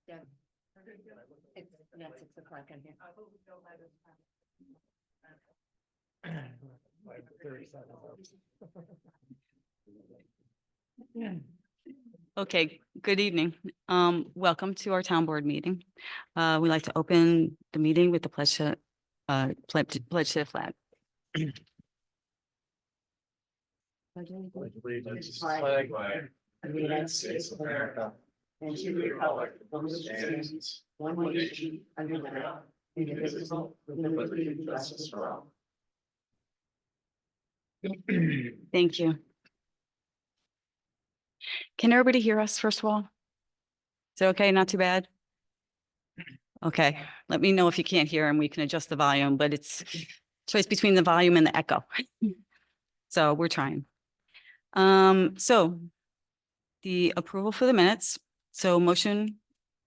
Yeah. It's not 6 o'clock in here. Okay, good evening. Welcome to our town board meeting. We'd like to open the meeting with the pledge to the flag. Allegiance to the flag of the United States of America and to the republic for which it stands, one nation, under God, indivisible, with liberty and justice for all. Thank you. Can everybody hear us, first of all? Is it okay? Not too bad? Okay, let me know if you can't hear and we can adjust the volume, but it's choice between the volume and the echo. So we're trying. So the approval for the minutes. So motion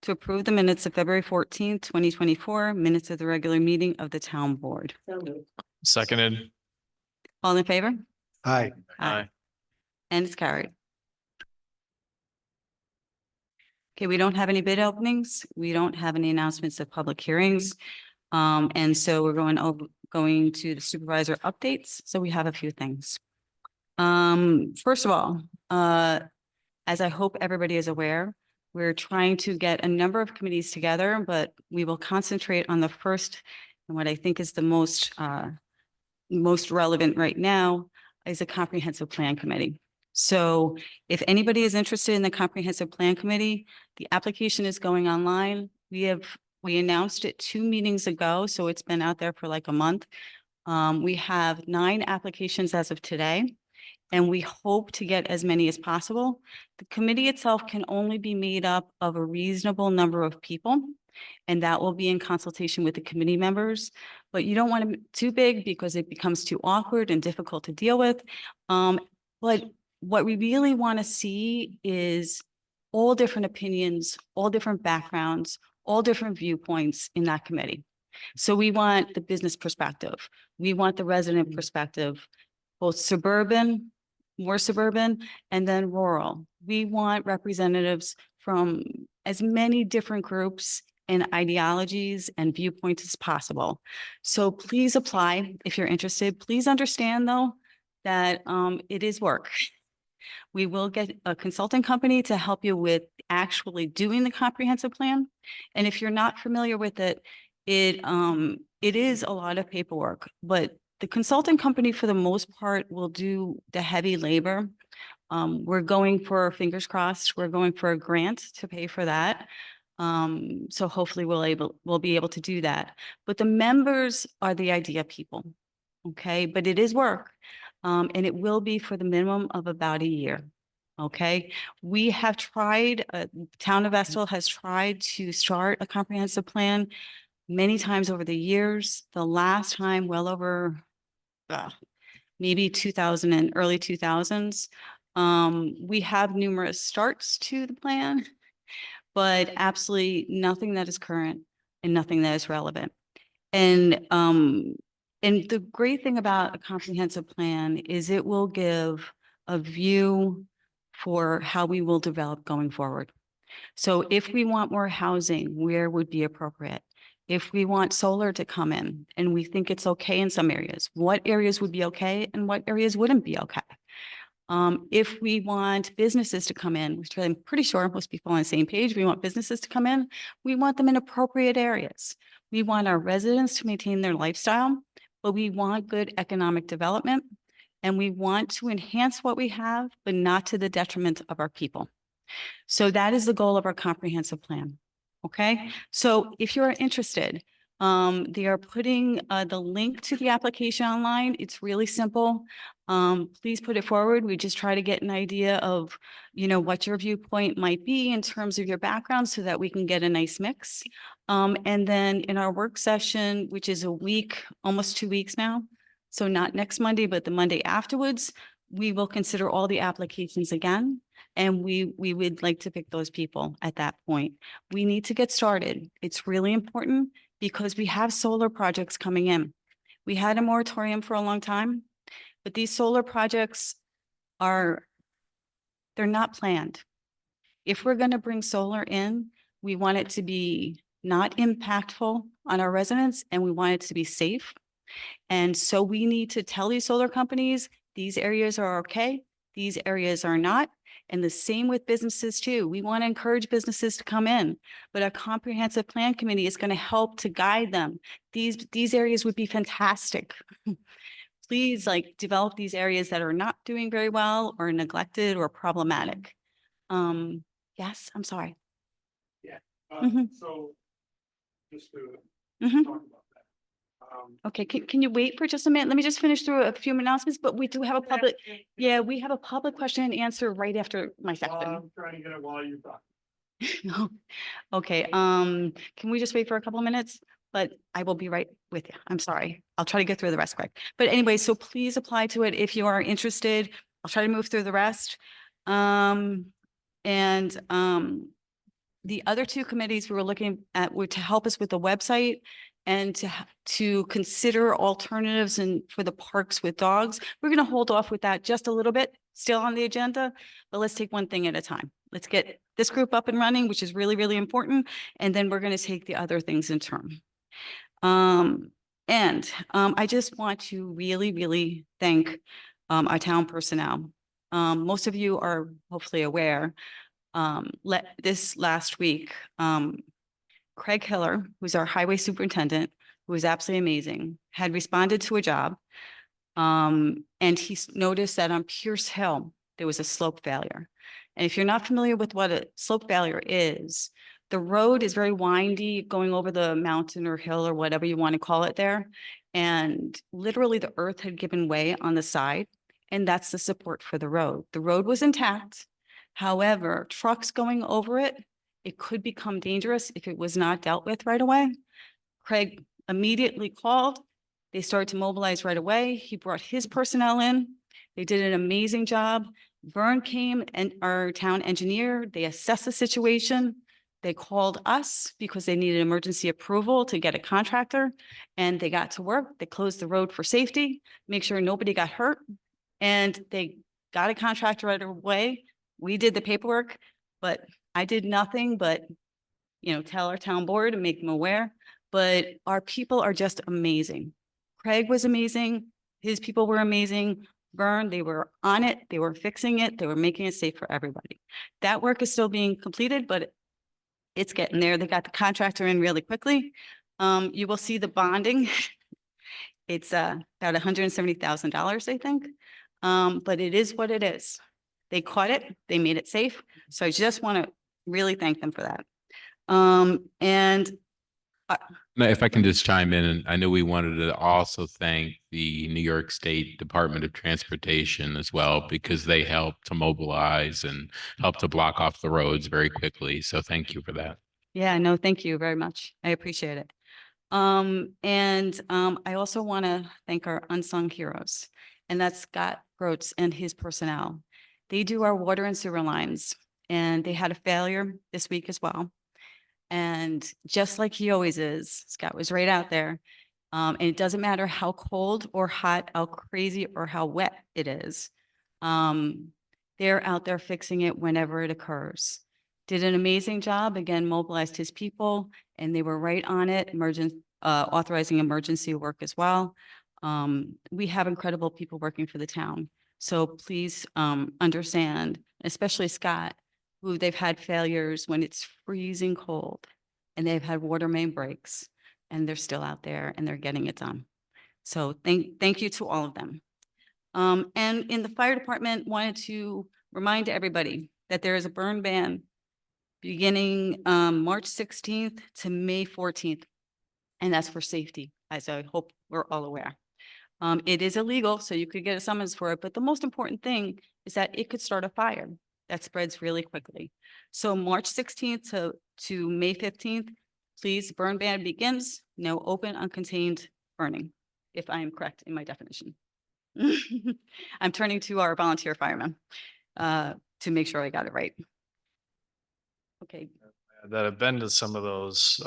to approve the minutes of February 14th, 2024, minutes of the regular meeting of the town board. So moved. Seconded. All in favor? Aye. Aye. And it's carried. Okay, we don't have any bid openings. We don't have any announcements of public hearings. And so we're going to the supervisor updates. So we have a few things. First of all, as I hope everybody is aware, we're trying to get a number of committees together, but we will concentrate on the first and what I think is the most relevant right now is a comprehensive plan committee. So if anybody is interested in the comprehensive plan committee, the application is going online. We announced it 2 meetings ago, so it's been out there for like a month. We have 9 applications as of today, and we hope to get as many as possible. The committee itself can only be made up of a reasonable number of people, and that will be in consultation with the committee members. But you don't want it too big because it becomes too awkward and difficult to deal with. But what we really want to see is all different opinions, all different backgrounds, all different viewpoints in that committee. So we want the business perspective. We want the resident perspective, both suburban, more suburban, and then rural. We want representatives from as many different groups and ideologies and viewpoints as possible. So please apply if you're interested. Please understand though, that it is work. We will get a consulting company to help you with actually doing the comprehensive plan. And if you're not familiar with it, it is a lot of paperwork, but the consulting company for the most part will do the heavy labor. We're going for, fingers crossed, we're going for a grant to pay for that. So hopefully we'll be able to do that. But the members are the idea people. Okay, but it is work. And it will be for the minimum of about a year. Okay, we have tried, Town of Estill has tried to start a comprehensive plan many times over the years. The last time, well over maybe 2000 and early 2000s. We have numerous starts to the plan, but absolutely nothing that is current and nothing that is relevant. And the great thing about a comprehensive plan is it will give a view for how we will develop going forward. So if we want more housing, where would be appropriate? If we want solar to come in and we think it's okay in some areas, what areas would be okay and what areas wouldn't be okay? If we want businesses to come in, which I'm pretty sure most people are on the same page, we want businesses to come in, we want them in appropriate areas. We want our residents to maintain their lifestyle, but we want good economic development and we want to enhance what we have, but not to the detriment of our people. So that is the goal of our comprehensive plan. Okay, so if you're interested, they are putting the link to the application online. It's really simple. Please put it forward. We just try to get an idea of, what your viewpoint might be in terms of your background so that we can get a nice mix. And then in our work session, which is a week, almost 2 weeks now, so not next Monday, but the Monday afterwards, we will consider all the applications again. And we would like to pick those people at that point. We need to get started. It's really important because we have solar projects coming in. We had a moratorium for a long time, but these solar projects they're not planned. If we're going to bring solar in, we want it to be not impactful on our residents and we want it to be safe. And so we need to tell these solar companies, these areas are okay, these areas are not. And the same with businesses too. We want to encourage businesses to come in, but a comprehensive plan committee is going to help to guide them. These areas would be fantastic. Please develop these areas that are not doing very well or neglected or problematic. Yes, I'm sorry. So just to Mhm. talk about that. Okay, can you wait for just a minute? Let me just finish through a few announcements, but we do have a public, yeah, we have a public question and answer right after my section. I'm trying to get it while you talk. Okay, can we just wait for a couple of minutes? But I will be right with you. I'm sorry. I'll try to get through the rest quick. But anyway, so please apply to it if you are interested. I'll try to move through the rest. The other two committees we were looking at were to help us with the website and to consider alternatives and for the parks with dogs. We're going to hold off with that just a little bit, still on the agenda, but let's take one thing at a time. Let's get this group up and running, which is really, really important. And then we're going to take the other things in turn. I just want to really, really thank our town personnel. Most of you are hopefully aware this last week, Craig Hiller, who's our highway superintendent, who is absolutely amazing, had responded to a job. And he noticed that on Pierce Hill, there was a slope failure. And if you're not familiar with what a slope failure is, the road is very windy going over the mountain or hill or whatever you want to call it there. And literally the earth had given way on the side. And that's the support for the road. The road was intact. However, trucks going over it, it could become dangerous if it was not dealt with right away. Craig immediately called. They started to mobilize right away. He brought his personnel in. They did an amazing job. Vern came and our town engineer, they assessed the situation. They called us because they needed emergency approval to get a contractor and they got to work. They closed the road for safety, make sure nobody got hurt. And they got a contractor right away. We did the paperwork, but I did nothing but, tell our town board and make them aware. But our people are just amazing. Craig was amazing. His people were amazing. Vern, they were on it. They were fixing it. They were making it safe for everybody. That work is still being completed, but it's getting there. They got the contractor in really quickly. You will see the bonding. It's about $170,000, I think. But it is what it is. They caught it. They made it safe. So I just want to really thank them for that. Now, if I can just chime in, and I know we wanted to also thank the New York State Department of Transportation as well, because they helped to mobilize and help to block off the roads very quickly. So thank you for that. Yeah, no, thank you very much. I appreciate it. I also want to thank our unsung heroes, and that's Scott Groats and his personnel. They do our water and sewer lines, and they had a failure this week as well. And just like he always is, Scott was right out there. And it doesn't matter how cold or hot, how crazy or how wet it is. They're out there fixing it whenever it occurs. Did an amazing job, again, mobilized his people, and they were right on it, authorizing emergency work as well. We have incredible people working for the town. So please understand, especially Scott, who they've had failures when it's freezing cold and they've had water main breaks and they're still out there and they're getting it done. So thank you to all of them. And in the fire department, wanted to remind everybody that there is a burn ban beginning March 16th to May 14th. And that's for safety, as I hope we're all aware. It is illegal, so you could get a summons for it. But the most important thing is that it could start a fire that spreads really quickly. So March 16th to May 15th, please, burn ban begins, no open uncontained burning, if I am correct in my definition. I'm turning to our volunteer firemen to make sure I got it right. Okay. That have been to some of those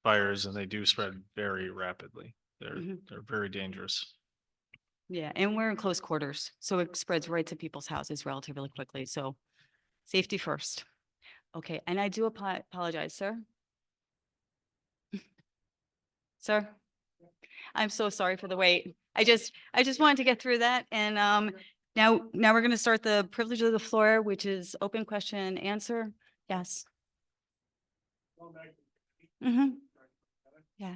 fires and they do spread very rapidly. They're very dangerous. Yeah, and we're in close quarters, so it spreads right to people's houses relatively quickly. So Safety first. Okay, and I do apologize, sir. Sir, I'm so sorry for the wait. I just wanted to get through that. And now we're going to start the privilege of the floor, which is open question and answer. Yes. Mm-hmm. Yeah.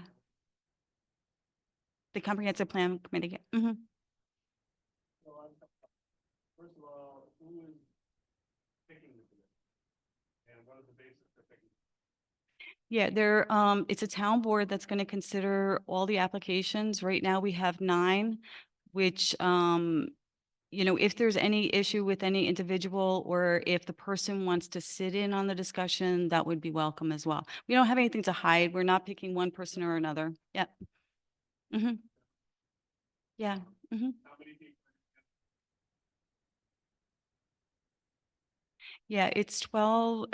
The comprehensive plan committee. Mm-hmm. First of all, who is picking the committee? And what is the basis for picking? Yeah, it's a town board that's going to consider all the applications. Right now, we have 9, which, if there's any issue with any individual or if the person wants to sit in on the discussion, that would be welcome as well. We don't have anything to hide. We're not picking one person or another. Yeah. Mm-hmm. Yeah. Mm-hmm. How many people? Yeah, it's 12.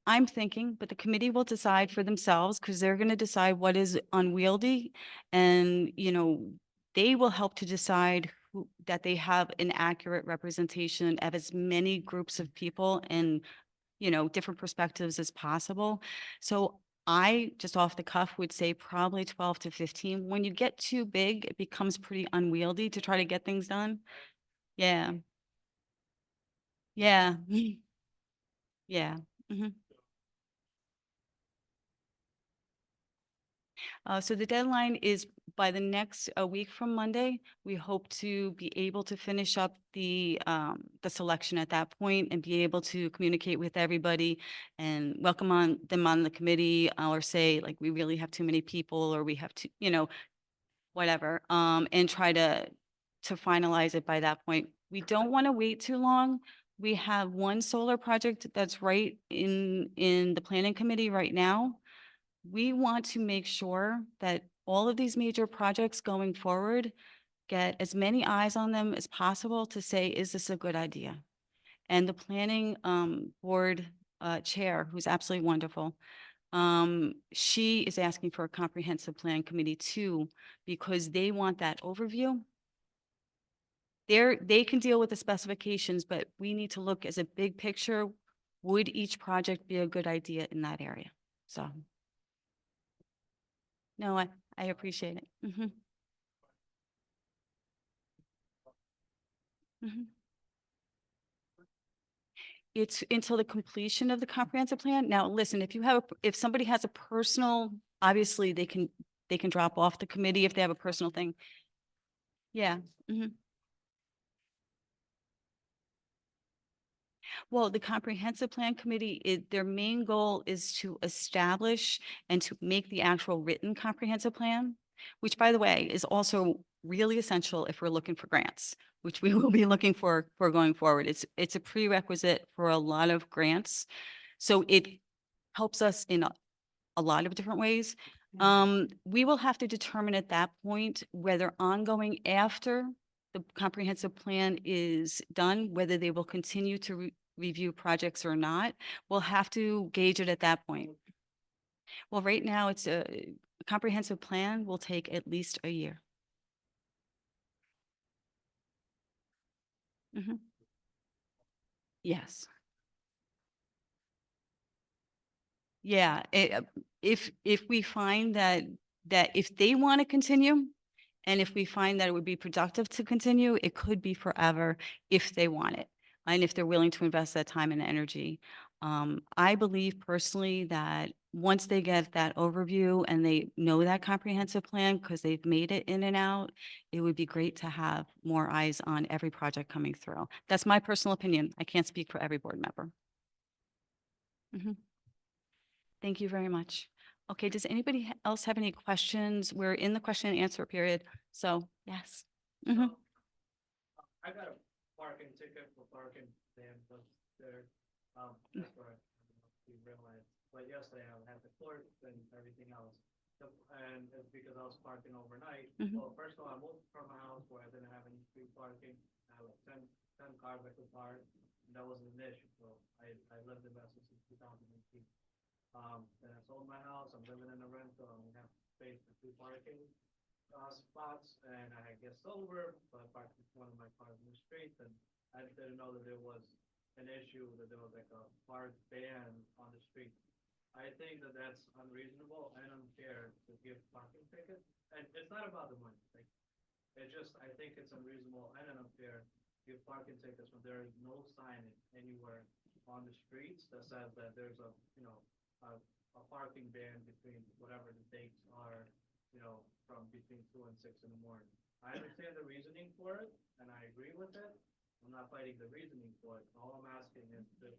I'm thinking, but the committee will decide for themselves because they're going to decide what is unwieldy. And, they will help to decide that they have an accurate representation of as many groups of people and, different perspectives as possible. So I just off the cuff would say probably 12 to 15. When you get too big, it becomes pretty unwieldy to try to get things done. Yeah. Yeah. Yeah. Mhm. So the deadline is by the next a week from Monday. We hope to be able to finish up the selection at that point and be able to communicate with everybody and welcome them on the committee, or say like we really have too many people or we have to, whatever, and try to finalize it by that point. We don't want to wait too long. We have one solar project that's right in the planning committee right now. We want to make sure that all of these major projects going forward get as many eyes on them as possible to say, is this a good idea? And the planning board chair, who's absolutely wonderful, she is asking for a comprehensive plan committee too, because they want that overview. They can deal with the specifications, but we need to look as a big picture. Would each project be a good idea in that area? So. No, I appreciate it. Mhm. Mhm. It's until the completion of the comprehensive plan. Now, listen, if somebody has a personal, obviously they can drop off the committee if they have a personal thing. Yeah. Mhm. Well, the comprehensive plan committee, their main goal is to establish and to make the actual written comprehensive plan, which by the way, is also really essential if we're looking for grants, which we will be looking for going forward. It's a prerequisite for a lot of grants. So it helps us in a lot of different ways. We will have to determine at that point whether ongoing after the comprehensive plan is done, whether they will continue to review projects or not. We'll have to gauge it at that point. Well, right now it's a comprehensive plan will take at least a year. Mhm. Yes. Yeah, if we find that if they want to continue, and if we find that it would be productive to continue, it could be forever if they want it, and if they're willing to invest that time and energy. I believe personally that once they get that overview and they know that comprehensive plan, because they've made it in and out, it would be great to have more eyes on every project coming through. That's my personal opinion. I can't speak for every board member. Mhm. Thank you very much. Okay, does anybody else have any questions? We're in the question and answer period, so yes. Mhm. I got a parking ticket for parking there, but there, that's where I don't know if you realize, but yesterday I had the court and everything else. And it's because I was parking overnight. Mhm. Well, first of all, I moved from a house where I didn't have any street parking. I had like 10 cars I could park, and that wasn't an issue, so I lived in Massachusetts since 2018. Then I sold my house, I'm living in a rental, and we have space for 2 parking spots, and I get sober, so I parked one of my cars in the street, and I didn't know that there was an issue that there was like a park ban on the street. I think that that's unreasonable and unfair to give parking tickets, and it's not about the money, like, it's just, I think it's unreasonable and unfair to give parking tickets when there is no signage anywhere on the streets that says that there's a, you know, a parking ban between whatever the dates are, you know, from between 2 and 6 in the morning. I understand the reasoning for it, and I agree with it. I'm not fighting the reasoning for it. All I'm asking is that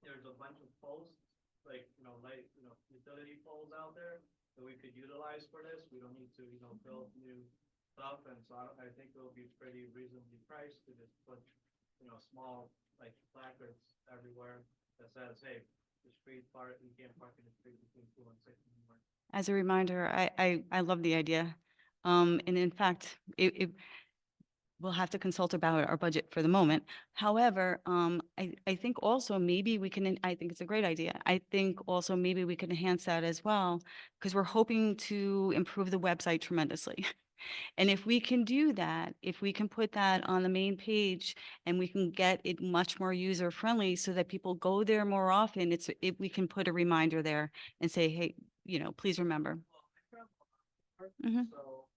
there's a bunch of posts, like, like, utility poles out there that we could utilize for this. We don't need to, build new stuff, and so I think it'll be pretty reasonably priced to just put, small, like, placards everywhere that says, hey, the street park, you can't park in the street between 2 and 6 in the morning. As a reminder, I love the idea. And in fact, we'll have to consult about our budget for the moment. However, I think also maybe we can, I think it's a great idea. I think also maybe we can enhance that as well, because we're hoping to improve the website tremendously. And if we can do that, if we can put that on the main page and we can get it much more user friendly so that people go there more often, we can put a reminder there and say, hey, please remember. Well, I travel a lot, Mhm. so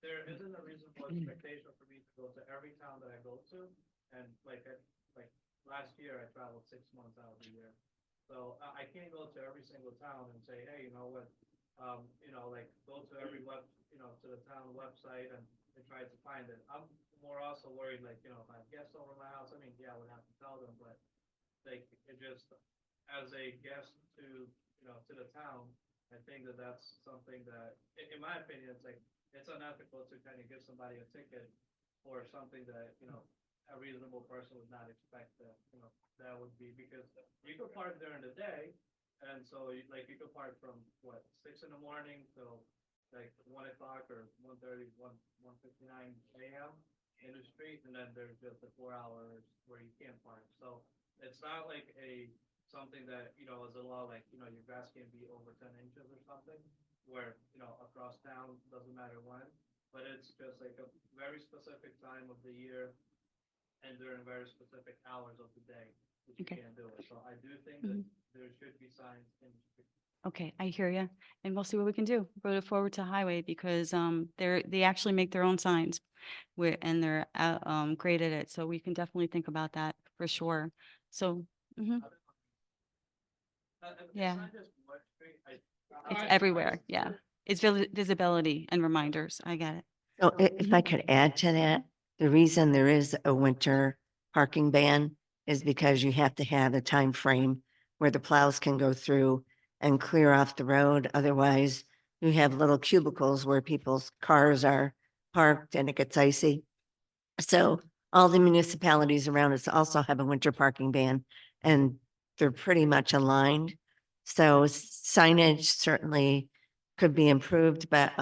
there isn't a reasonable expectation for me to go to every town that I go to, and like last year I traveled 6 months out of the year, so I can't go to every single town and say, hey, you know what, like go to every to the town website and try to find it. I'm more also worried, like, if I have guests over my house, I mean, yeah, I would have to tell them, but like, it just, as a guest to, to the town, I think that that's something that, in my opinion, it's like, it's unethical to kind of give somebody a ticket for something that, a reasonable person would not expect that, that would be, because you could park during the day, and so like you could park from what, 6 in the morning till like 1 o'clock or 1:30, 1:59 a.m. in the street, and then there's just the 4 hours where you can't park. So it's not like something that, is a law, like, your grass can't be over 10 inches or something, where, across town, doesn't matter when, but it's just like a very specific time of the year and during very specific hours of the day that you Okay. can't do it. So I do think that there should be signs in the street. Okay, I hear you. And we'll see what we can do. Roll it forward to highway because they actually make their own signs and they're great at it. So we can definitely think about that for sure. So mhm, Yeah. It's not just one street. it's everywhere. Yeah. It's visibility and reminders. I get it. So if I could add to that, the reason there is a winter parking ban is because you have to have a time frame where the plows can go through and clear off the road. Otherwise, you have little cubicles where people's cars are parked and it gets icy. So all the municipalities around us also have a winter parking ban, and they're pretty much aligned. So signage certainly could be improved, but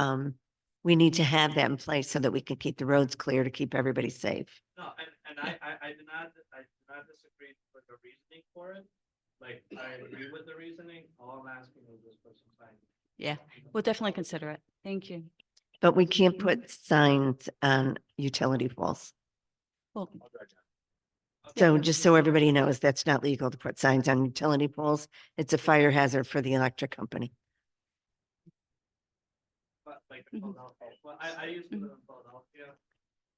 we need to have that in place so that we can keep the roads clear to keep everybody safe. No, and I do not disagree with the reasoning for it. Like, I agree with the reasoning. All I'm asking is just for some time. Yeah, we'll definitely consider it. Thank you. But we can't put signs on utility poles. Well, So just so everybody knows, that's not legal to put signs on utility poles. It's a fire hazard for the electric company. But like Mhm. Philadelphia, well, I used to live in Philadelphia.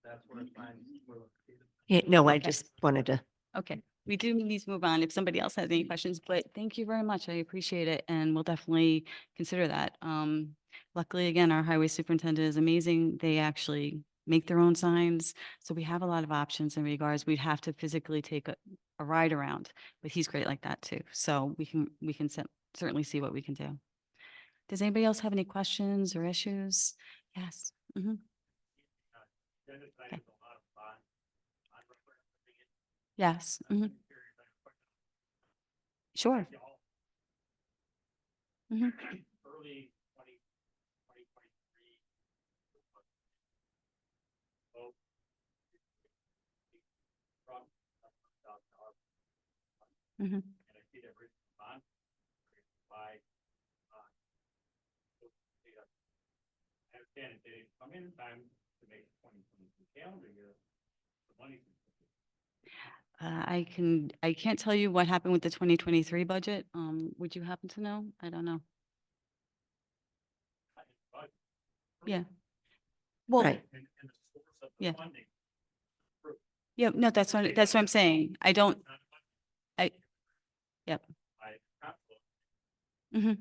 That's where signs were located. Yeah, no, I Okay. just wanted to. okay. We do need to move on if somebody else has any questions, but thank you very much. I appreciate it. And we'll definitely consider that. Luckily, again, our highway superintendent is amazing. They actually make their own signs. So we have a lot of options in regards. We'd have to physically take a ride around, but he's great like that too. So we can certainly see what we can do. Does anybody else have any questions or issues? Yes. Mhm. Okay. Yes. Mhm. Sure. Mhm. Early 2023. Mhm. And I see that written bond by I understand it didn't come in time to make the 2022 calendar year. The money. I can't tell you what happened with the 2023 budget. Would you happen to know? I don't know. Yeah. Well, Right. yeah. Yeah, no, that's what I'm saying. I don't, I, yep. hmm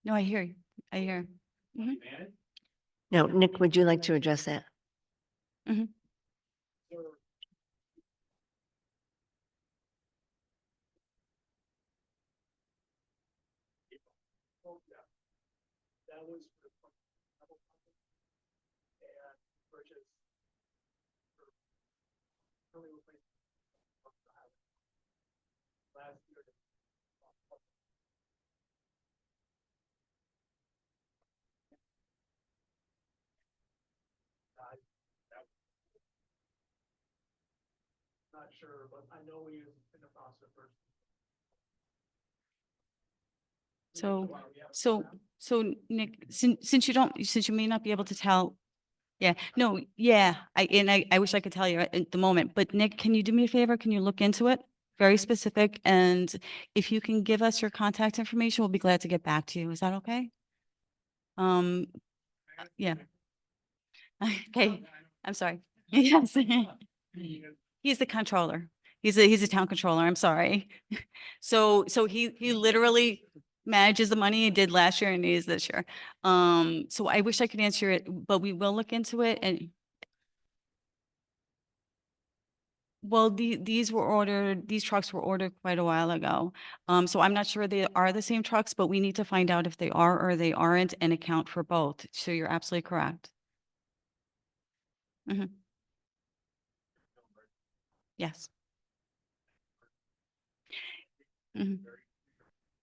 No, I hear you. I hear. hmm No, Nick, would you like to address that? hmm That was for double pumping and purchase for early replacement of the highway. Last year. Not sure, but I know we use in the process first. So Nick, since you don't, since you may not be able to tell, yeah, no, yeah, I wish I could tell you at the moment, but Nick, can you do me a favor? Can you look into it? Very specific, and if you can give us your contact information, we'll be glad to get back to you. Is that okay? Yeah. Okay, I'm sorry. Yes. He's the controller. He's a town controller. I'm sorry. So he literally manages the money he did last year and he is this year. So I wish I could answer it, but we will look into it and well, these were ordered, these trucks were ordered quite a while ago. So I'm not sure they are the same trucks, but we need to find out if they are or they aren't and account for both. So you're absolutely correct. Mhm. Yes. Mhm.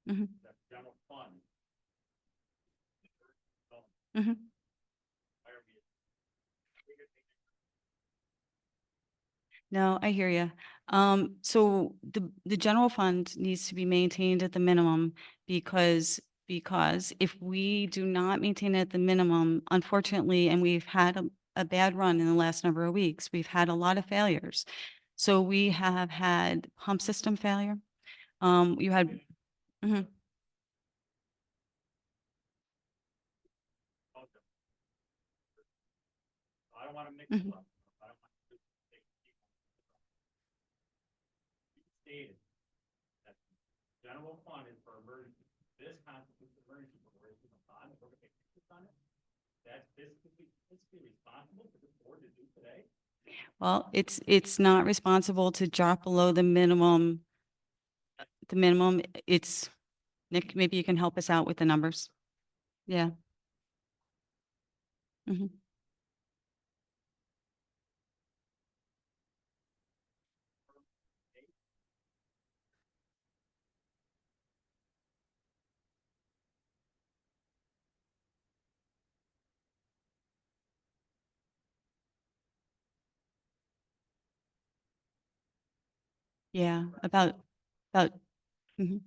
Mhm. Mhm. No, I hear you. So the general fund needs to be maintained at the minimum because if we do not maintain it at the minimum, unfortunately, and we've had a bad run in the last number of weeks, we've had a lot of failures. So we have had pump system failure. You had, mhm, I don't want to mix mhm. it up. I don't want to take stated that general fund is for emergency. This constitutes emergency, but we're issuing a bond, if we're gonna take interest on it. That's fiscally responsible for the board to do today. Well, it's not responsible to drop below the minimum. The minimum, it's, Nick, maybe you can help us out with the numbers. Yeah. Mhm. Yeah, about, mhm.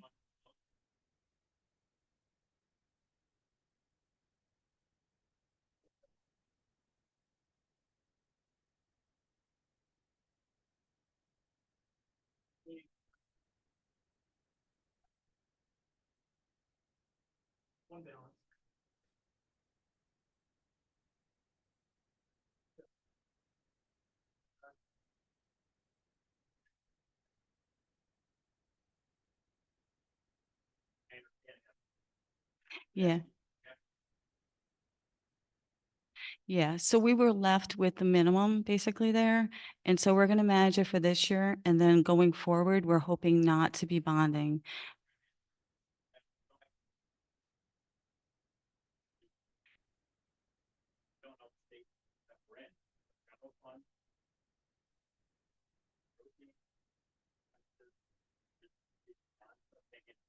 One balance. Yeah, yeah. So we were left with the minimum basically there. And so we're gonna manage it for this year. And then going forward, we're hoping not to be bonding. Don't know the state that we're in. General fund.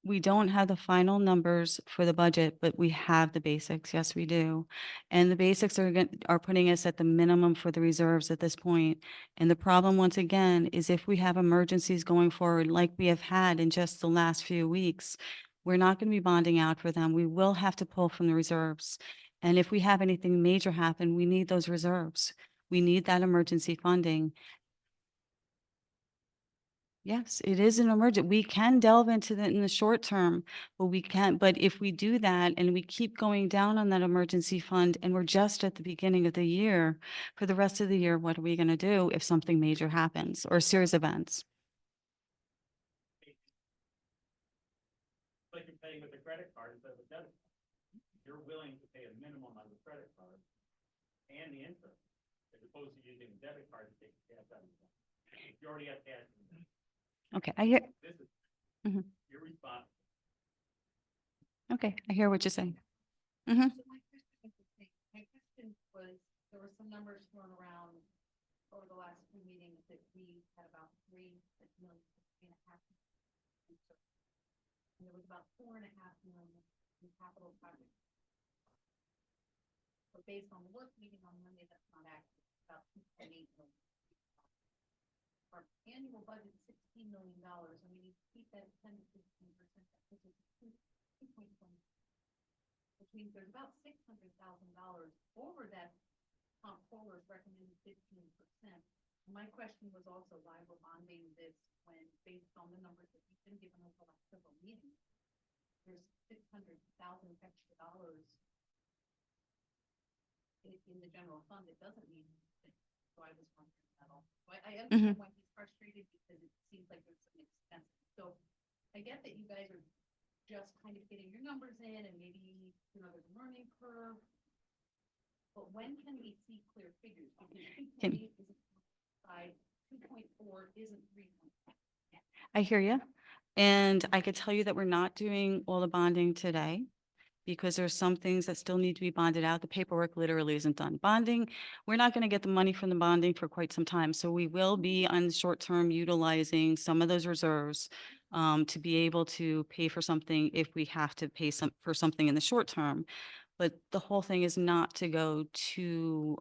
We don't have the final numbers for the budget, but we have the basics. Yes, we do. And the basics are putting us at the minimum for the reserves at this point. And the problem, once again, is if we have emergencies going forward, like we have had in just the last few weeks, we're not going to be bonding out for them. We will have to pull from the reserves. And if we have anything major happen, we need those reserves. We need that emergency funding. Yes, it is an emergent. We can delve into in the short term, but we can't, but if we do that and we keep going down on that emergency fund and we're just at the beginning of the year, for the rest of the year, what are we gonna do if something major happens or a series of events? Like you're paying with a credit card instead of a debit card. You're willing to pay a minimum on the credit card and the interest, as opposed to using a debit card to take cash out of the bank. You already have cash in the bank. Okay, I hear, This is Mhm. your response. okay, I hear what you're saying. Mhm. So my question was, there were some numbers thrown around over the last few meetings that we had about 3 million, 3.5 million. And there was about 4.5 million in capital projects. So based on the work meeting on Monday, that's not accurate, about 2.8 million. Our annual budget is $16 million, and we need to keep that 10 to 15%, which is 2.1. Which means there's about $600,000 over that comptroller's recommended 15%. My question was also why we're bonding this when, based on the numbers that you've been given over the last several meetings, there's $600,000 extra dollars in the general fund. It doesn't mean that, so I was wondering that all. So I understand why he's frustrated because it seems like there's some expense. So I get that you guys are just kind of getting your numbers in and maybe, you know, there's a learning curve. But when can we see clear figures? Because 2.8 isn't 5, 2.4 isn't 3. I hear you. And I could tell you that we're not doing all the bonding today because there's some things that still need to be bonded out. The paperwork literally isn't done. Bonding, we're not going to get the money from the bonding for quite some time. So we will be on the short term utilizing some of those reserves to be able to pay for something if we have to pay for something in the short term. But the whole thing is not to go too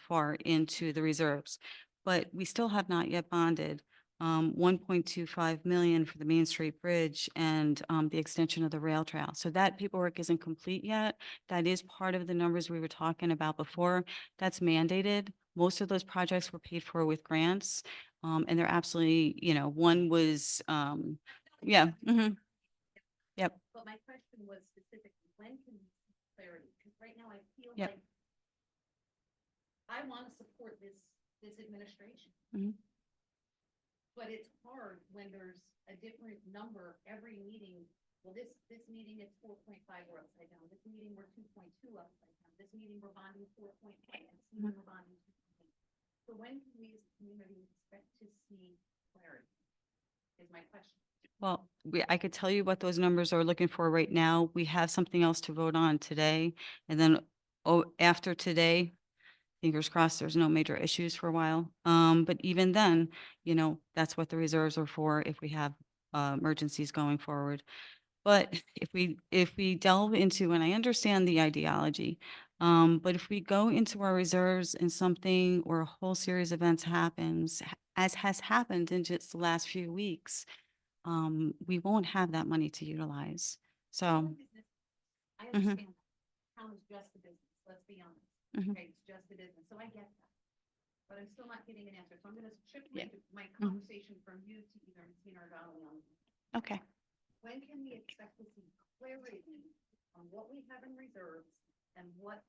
far into the reserves. But we still have not yet bonded 1.25 million for the Main Street Bridge and the extension of the rail trail. So that paperwork isn't complete yet. That is part of the numbers we were talking about before. That's mandated. Most of those projects were paid for with grants. And they're absolutely, you know, one was, yeah. Yep. But my question was specifically, when can we see clarity? Because right now I feel Yep. like I want to support this administration. Mhm. But it's hard when there's a different number every meeting. Well, this meeting it's 4.5, we're upside down. This meeting we're 2.2 upside down. This meeting we're bonding 4.5. This meeting we're bonding 2.8. So when can we as a community expect to see clarity? Is my question. Well, I could tell you what those numbers are looking for right now. We have something else to vote on today. And then, after today, fingers crossed, there's no major issues for a while. But even then, you know, that's what the reserves are for if we have emergencies going forward. But if we delve into, and I understand the ideology, but if we go into our reserves and something or a whole series of events happens, as has happened in just the last few weeks, we won't have that money to utilize. So, I understand that. Town is just a business, let's be honest. Mhm. Okay, it's just a business, so I get that. But I'm still not getting an answer, so I'm gonna shift Yeah. my conversation from you to either Ms. Nardali on. okay. When can we expect to see clarity on what we have in reserves and what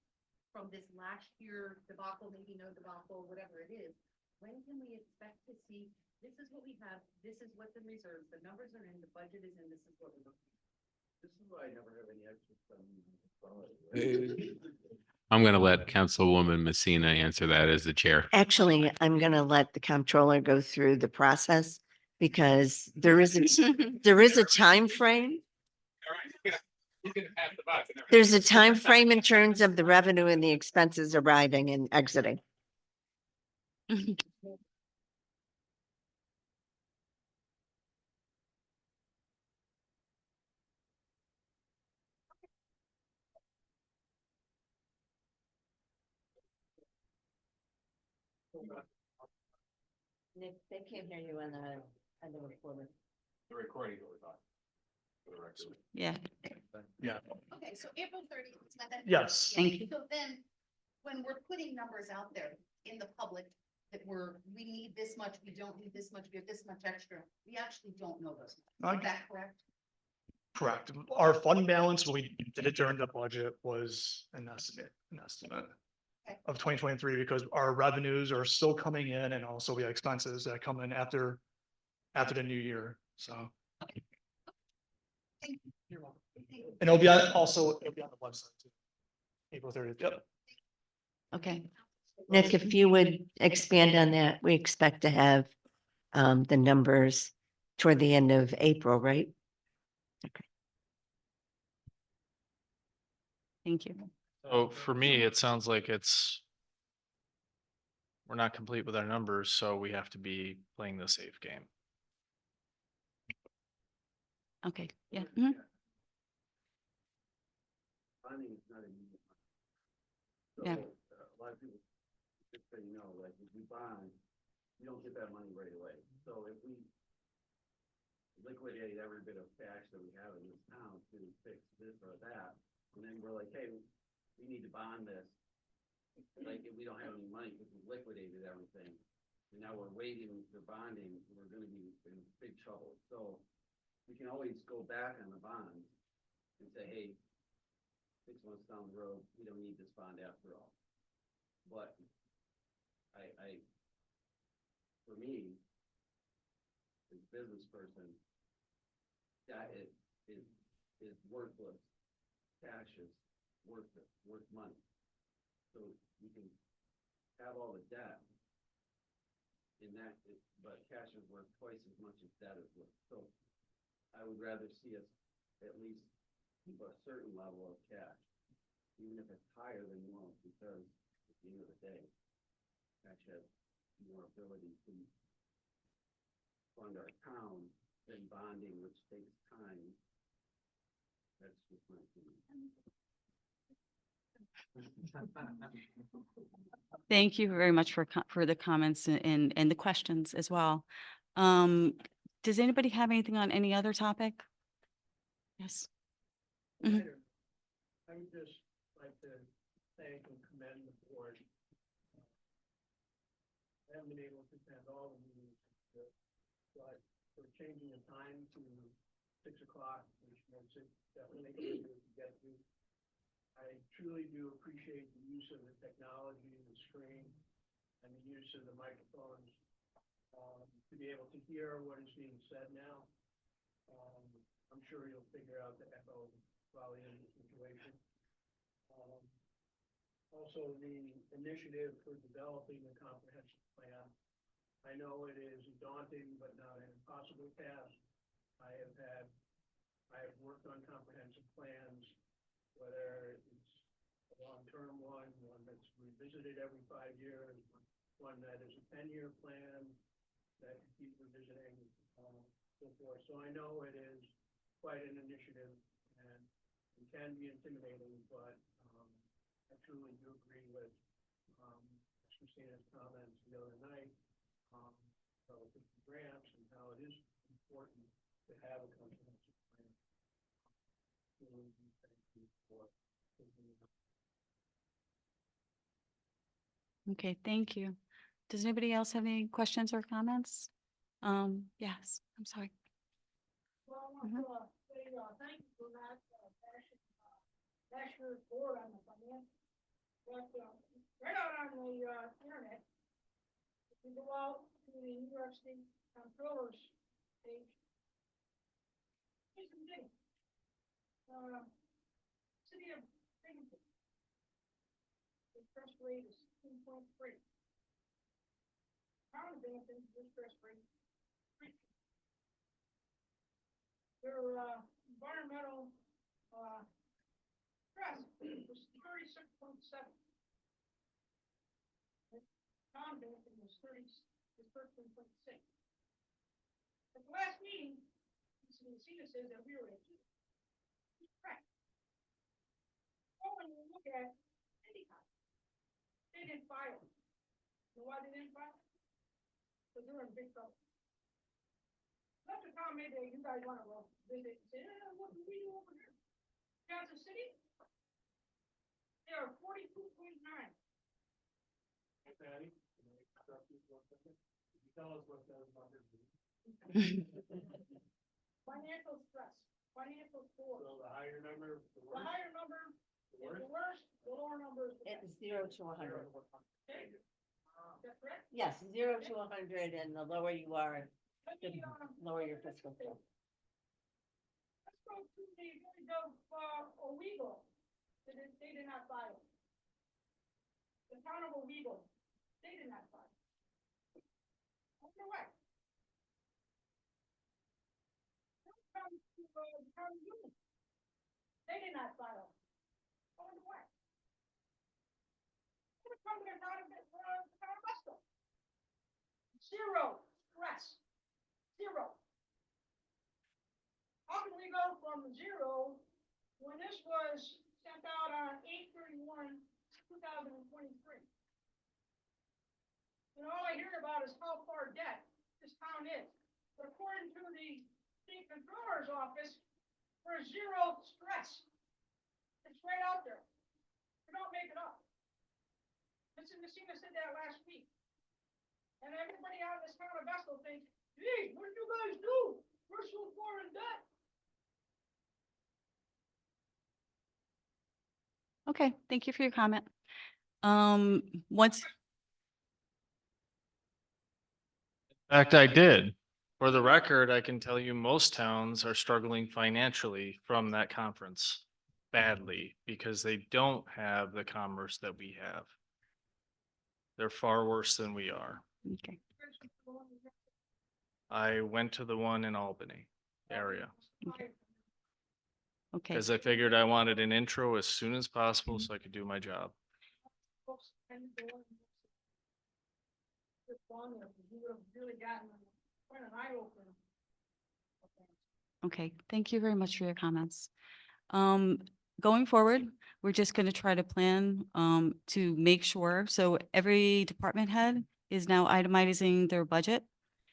from this last year debacle, maybe no debacle, whatever it is? When can we expect to see, this is what we have, this is what's in reserves, the numbers are in, the budget is in, this is what we're looking at? This is why I never have any extra I'm going to let Councilwoman Messina answer that as the chair. Actually, I'm gonna let the comptroller go through the process because there is a time frame. There's a time frame in terms of the revenue and the expenses arriving and exiting. Nick, they can't hear you on the recording. The recording that we're talking. For the record. Yeah. Yeah. Okay, so April 30th. it's not that- Yes. Thank you. So then, when we're putting numbers out there in the public, that we need this much, we don't need this much, we have this much extra. We actually don't know those. I- Is that correct? Correct. Our fund balance, when we did it during the budget, was an estimate Okay. of 2023 because our revenues are still coming in and also we have expenses that come in after the new year, so. You're welcome. And it'll be on, also, it'll be on the website too. April 30th, yep. Okay, Nick, if you would expand on that, we expect to have the numbers toward the end of April, right? thank you. So for me, it sounds like we're not complete with our numbers, so we have to be playing the safe game. Okay, yeah. mhm. Funding is not immediate. Yeah. So a lot of people, just so you know, like if you bond, you don't get that money right away. So if we liquidate every bit of cash that we have in this town to fix this or that, and then we're like, hey, we need to bond this. Like if we don't have any money because we liquidated everything, and now we're waiting for bonding, we're gonna be in big trouble. So we can always go back on the bonds and say, hey, 6 months down the road, we don't need this bond after all. But for me, as a business person, that is worthless. Cash is worth money. So you can have all the debt but cash is worth twice as much as debt is worth. So I would rather see us at least keep a certain level of cash, even if it's higher than normal, because at the end of the day, cash has more ability to fund our town than bonding, which takes time. That's just my opinion. Thank you very much for the comments and the questions as well. Does anybody have anything on any other topic? Yes. Mhm. Later. I would just like to thank and commend the board. I haven't been able to attend all the meetings, but for changing the time to 6 o'clock, which makes it definitely easier to get to. I truly do appreciate the use of the technology, the screen, and the use of the microphones, to be able to hear what is being said now. I'm sure you'll figure out the echo probably in the situation. Also, the initiative for developing a comprehensive plan. I know it is a daunting but not an impossible task. I have worked on comprehensive plans, whether it's a long-term one that's revisited every 5 years, one that is a 10-year plan that you keep revisiting, so forth. So I know it is quite an initiative and it can be intimidating, but I truly do agree with Christina's comments the other night relative to grants and how it is important to have a comprehensive plan. Really do thank you for taking it up. Okay, thank you. Does anybody else have any questions or comments? Yes, I'm sorry. Well, I want to say, thank you for that, National report on the finance. But, right out on the, internet, if you go out to the New York State Comptroller's page, here's some things. City of Binghamton. The interest rate is 16.3. Town of Binghamton, interest rate, 3. Their, environmental, stress was 36.7. Town of Binghamton was 13.6. At the last meeting, Cena says that we were at 2. He's correct. Well, when you look at Endicott, they didn't file. You know why they didn't file? Because they're in big trouble. That's the time maybe you guys want to go visit and say, what do we do over here? Kansas City? They are 42.9. Patty? You tell us what those numbers mean. Financial stress, financial So force. the higher number, the The worse. higher number is the worst, the lower number is the best. It's 0 to 100. Okay? Is that correct? Yes, 0 to 100, and the lower you are, Let the me, lower your fiscal. let's go to the village of, Owego. They did not file. The town of Owego, they did not file. Underway. Comes to, the town of Union. They did not file. Underway. Come to the town of, town of Bristol. Zero stress. Zero. How can we go from zero when this was sent out on 8/31/2023? And all I hear about is how far debt this town is. But according to the state controller's office, there's zero stress. It's right out there. You don't make it up. Mr. Messina said that last week. And everybody out in this town of Vestal thinks, gee, what did you guys do? We're so far in debt. Okay, thank you for your comment. Once, In fact, I did. For the record, I can tell you most towns are struggling financially from that conference badly because they don't have the commerce that we have. They're far worse than we are. okay, I went to the one in Albany area okay. because I figured I wanted an intro as soon as possible so I could do my job. Folks tend to go in. Just long enough, you would have really gotten quite an eye opener. Okay, thank you very much for your comments. Going forward, we're just going to try to plan to make sure, so every department head is now itemizing their budget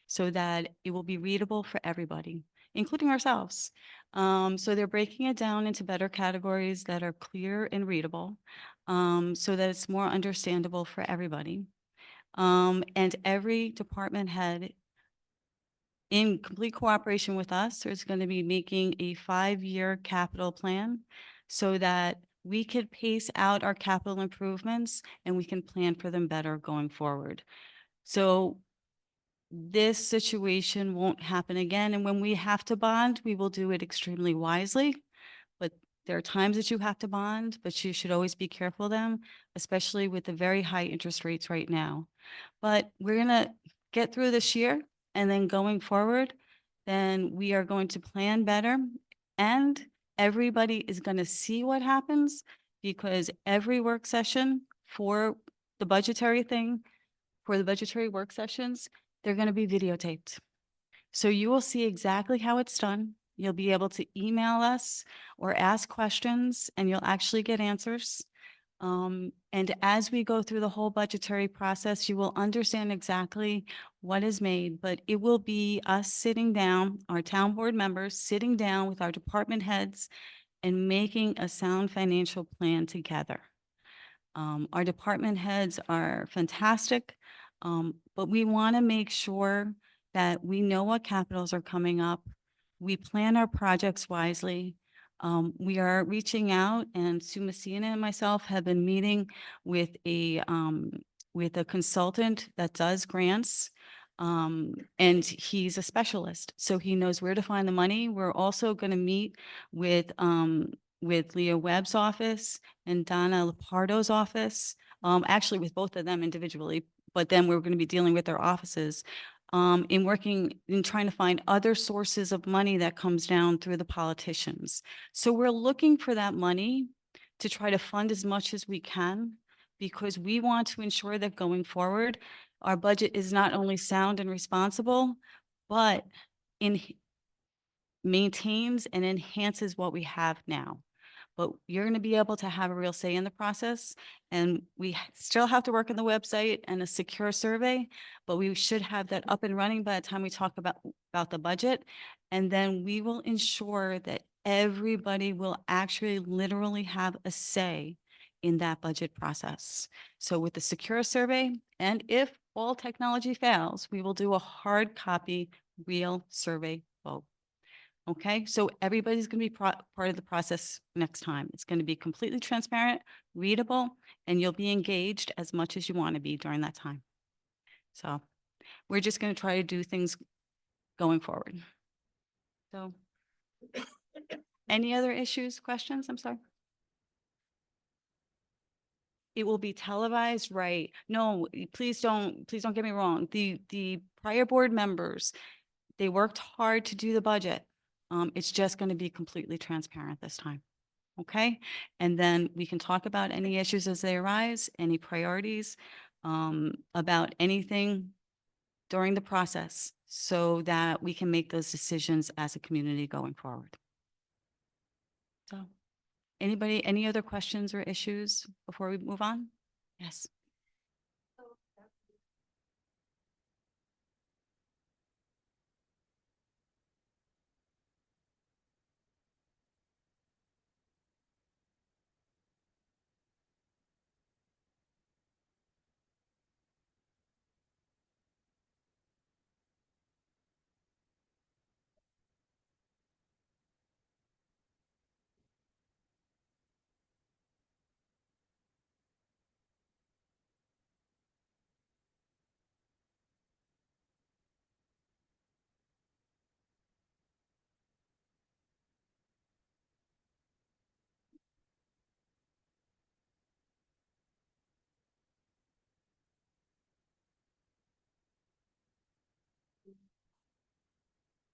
so that it will be readable for everybody, including ourselves. So they're breaking it down into better categories that are clear and readable, so that it's more understandable for everybody. And every department head, in complete cooperation with us, is going to be making a 5-year capital plan so that we could pace out our capital improvements and we can plan for them better going forward. So this situation won't happen again. And when we have to bond, we will do it extremely wisely. But there are times that you have to bond, but you should always be careful of them, especially with the very high interest rates right now. But we're going to get through this year, and then going forward, then we are going to plan better, and everybody is going to see what happens, because every work session for the budgetary thing, for the budgetary work sessions, they're going to be videotaped. So you will see exactly how it's done. You'll be able to email us or ask questions, and you'll actually get answers. And as we go through the whole budgetary process, you will understand exactly what is made, but it will be us sitting down, our town board members sitting down with our department heads and making a sound financial plan together. Our department heads are fantastic, but we want to make sure that we know what capitals are coming up. We plan our projects wisely. We are reaching out, and Sue Messina and myself have been meeting with a consultant that does grants. And he's a specialist, so he knows where to find the money. We're also going to meet with Leah Webb's office and Donna Lepardo's office, actually with both of them individually, but then we're going to be dealing with their offices in working, in trying to find other sources of money that comes down through the politicians. So we're looking for that money to try to fund as much as we can, because we want to ensure that going forward, our budget is not only sound and responsible, but maintains and enhances what we have now. But you're going to be able to have a real say in the process. And we still have to work on the website and a secure survey, but we should have that up and running by the time we talk about the budget. And then we will ensure that everybody will actually literally have a say in that budget process. So with the secure survey, and if all technology fails, we will do a hard copy, real survey vote. Okay, so everybody's going to be part of the process next time. It's going to be completely transparent, readable, and you'll be engaged as much as you want to be during that time. So we're just going to try to do things going forward. So any other issues, questions? I'm sorry. It will be televised, right? No, please don't get me wrong. The prior board members, they worked hard to do the budget. It's just going to be completely transparent this time. Okay? And then we can talk about any issues as they arise, any priorities, about anything during the process so that we can make those decisions as a community going forward. So, anybody, any other questions or issues before we move on? Yes.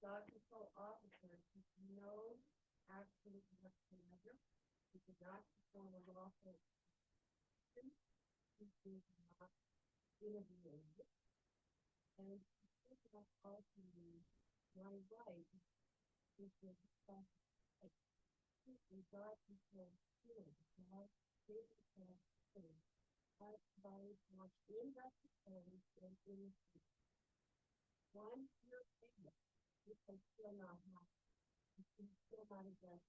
Dog control officers have no absolute whatsoever. He did not perform a lawful action. He did not intervene. And he did not also mean my right is to express a dog control feeling. Dog did control feeling. By much investigation and in one year later, which I still not have, still not addressed.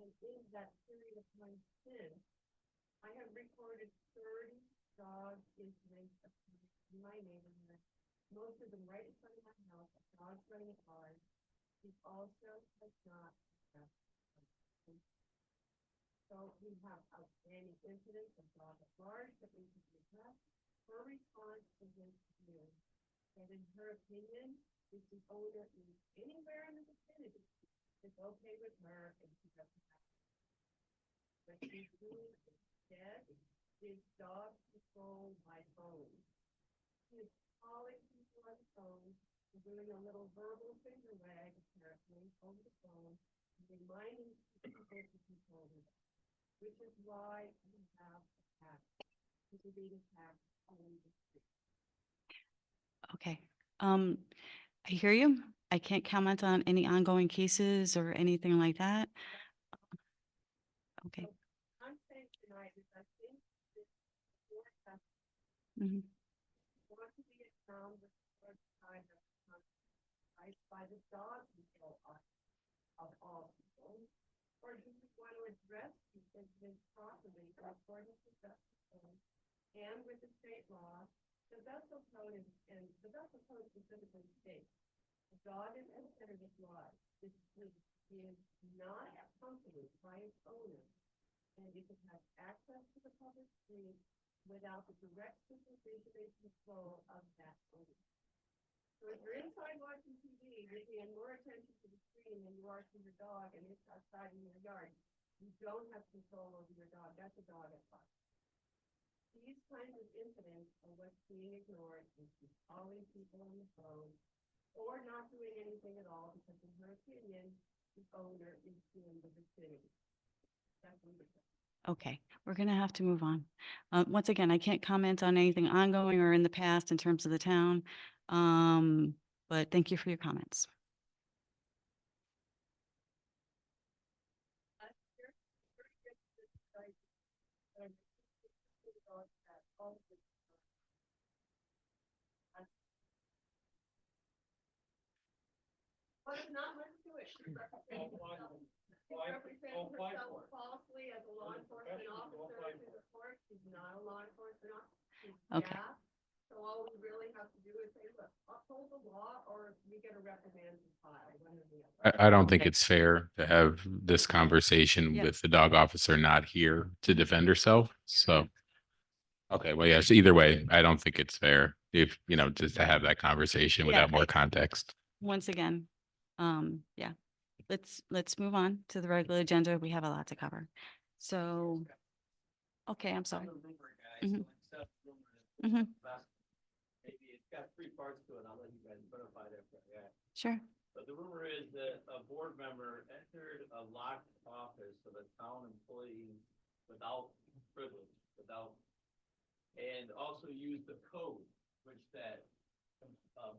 And in that period of time since, I have recorded 30 dog incidents in my neighborhood. Most of them right in front of my house, dogs running cars. He also has not addressed. So we have outstanding incidents of dog at large that we can address. Her response against you, that in her opinion, if the owner is anywhere in the vicinity, it's okay with her and she doesn't have to. But she's doing instead is dog control by phone. She is calling people on the phone, and doing a little verbal finger wag apparently over the phone, reminding people to control her. Which is why we have a cat. People being attacked on the street. Okay. I hear you. I can't comment on any ongoing cases or anything like that. Okay. I'm saying tonight is I think this board has Mhm. want to be a town with the side of by the dog control of all people. Or do you want to address this properly according to justice code and with the state law? The vessel code and the vessel code specifically states a dog is considered as live. This is not accompanied by its owner, and it can have access to the public street without the direct supervision and control of that owner. So if you're inside watching TV, you're paying more attention to the screen than you are to your dog, and it's outside in your yard. You don't have control over your dog. That's a dog at large. These kinds of incidents are what's being ignored, and she's calling people on the phone, or not doing anything at all, because in her opinion, the owner is in the vicinity. That's wonderful. Okay, we're going to have to move on. Once again, I can't comment on anything ongoing or in the past in terms of the town. But thank you for your comments. But it's not much to it. Representing herself falsely as a law enforcement officer to the court, she's not a law enforcement officer. She's Okay. staff. So all we really have to do is say, look, uphold the law or we get a reprimand and file. One or the other. I don't think Okay. it's fair to have this conversation Yep. with the dog officer not here to defend herself. So. Okay, well, yes, either way, I don't think it's fair if, just to have that conversation without more context. Once again, yeah, let's move on to the regular agenda. We have a lot to cover. So, okay, I'm sorry. Mhm. Mhm. Maybe it's got three parts to it. I'll let you guys verify that. Yeah. Sure. But the rumor is that a board member entered a locked office of a town employee without privilege, and also used the code, which that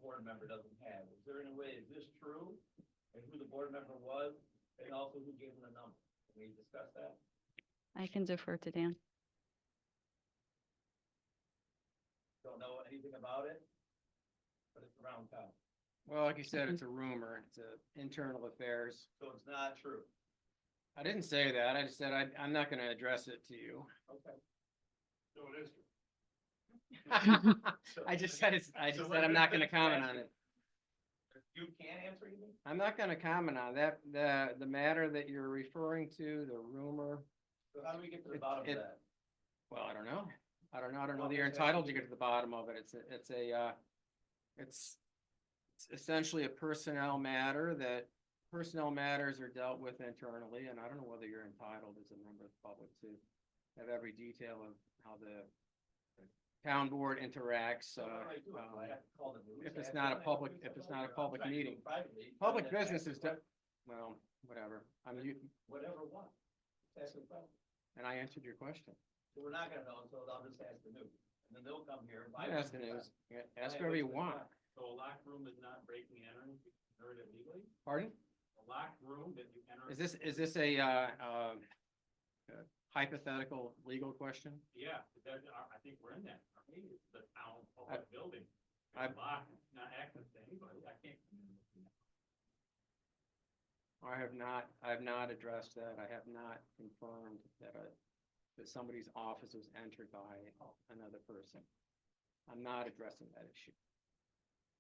board member doesn't have. Is there any way, is this true? And who the board member was, and also who gave him the number? Can we discuss that? I can defer to Dan. Don't know anything about it, but it's around town, Well, like you said, it's a rumor. It's internal affairs. so it's not true. I didn't say that. I just said I'm not gonna address it to you. Okay. So it is true. I just said So said what I'm is not the gonna comment question? on it. You can't answer anything? I'm not gonna comment on that. The matter that you're referring to, the rumor. So how do we get to the It- bottom of it- that? Well, I don't know. I don't know Well, that you're it's entitled to actually- get to the bottom of it. It's essentially a personnel matter that personnel matters are dealt with internally, and I don't know whether you're entitled as a member of the public to have every detail of how the town board interacts. So what do I do? Do I have to call the news? if it's ask not a them? public- if it's not a public I'm trying to do it meeting. privately, Public and then ask business the is done, question. well, whatever. Whatever what? Just ask the question. And I answered your question. So we're not gonna know, so I'll just ask the news, and then they'll come here. and You ask the news, ask whatever you want. So a locked room is not breaking and entering, you can enter it illegally? Pardon? A locked room that you enter? Is this a hypothetical legal question? Yeah, I think we're in that. I mean, it's the town public building. I- Locked, not access to anybody, I can't. I have not addressed that. I have not confirmed that somebody's office was entered by another person. I'm not addressing that issue.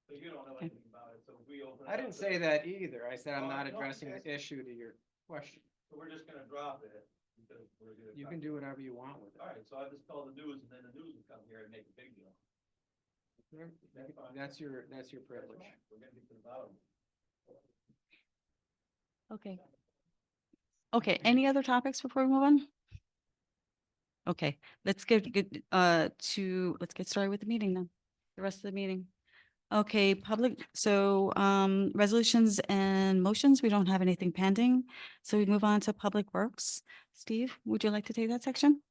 So you don't know anything about it, so if we open. it I up didn't to- say that either. I said I'm Well, not no, addressing the yes. issue to your question. So we're just gonna drop it, because we're gonna. You can do whatever you want with it. All right, so I just call the news, and then the news will come here and make a big deal. That's fine. That's your That's privilege. fine. We're gonna get to the bottom. Okay. Okay, any other topics before we move on? Okay, let's let's get started with the meeting then, the rest of the meeting. Okay, resolutions and motions, we don't have anything pending. So we move on to Public Works. Steve, would you like to take that section?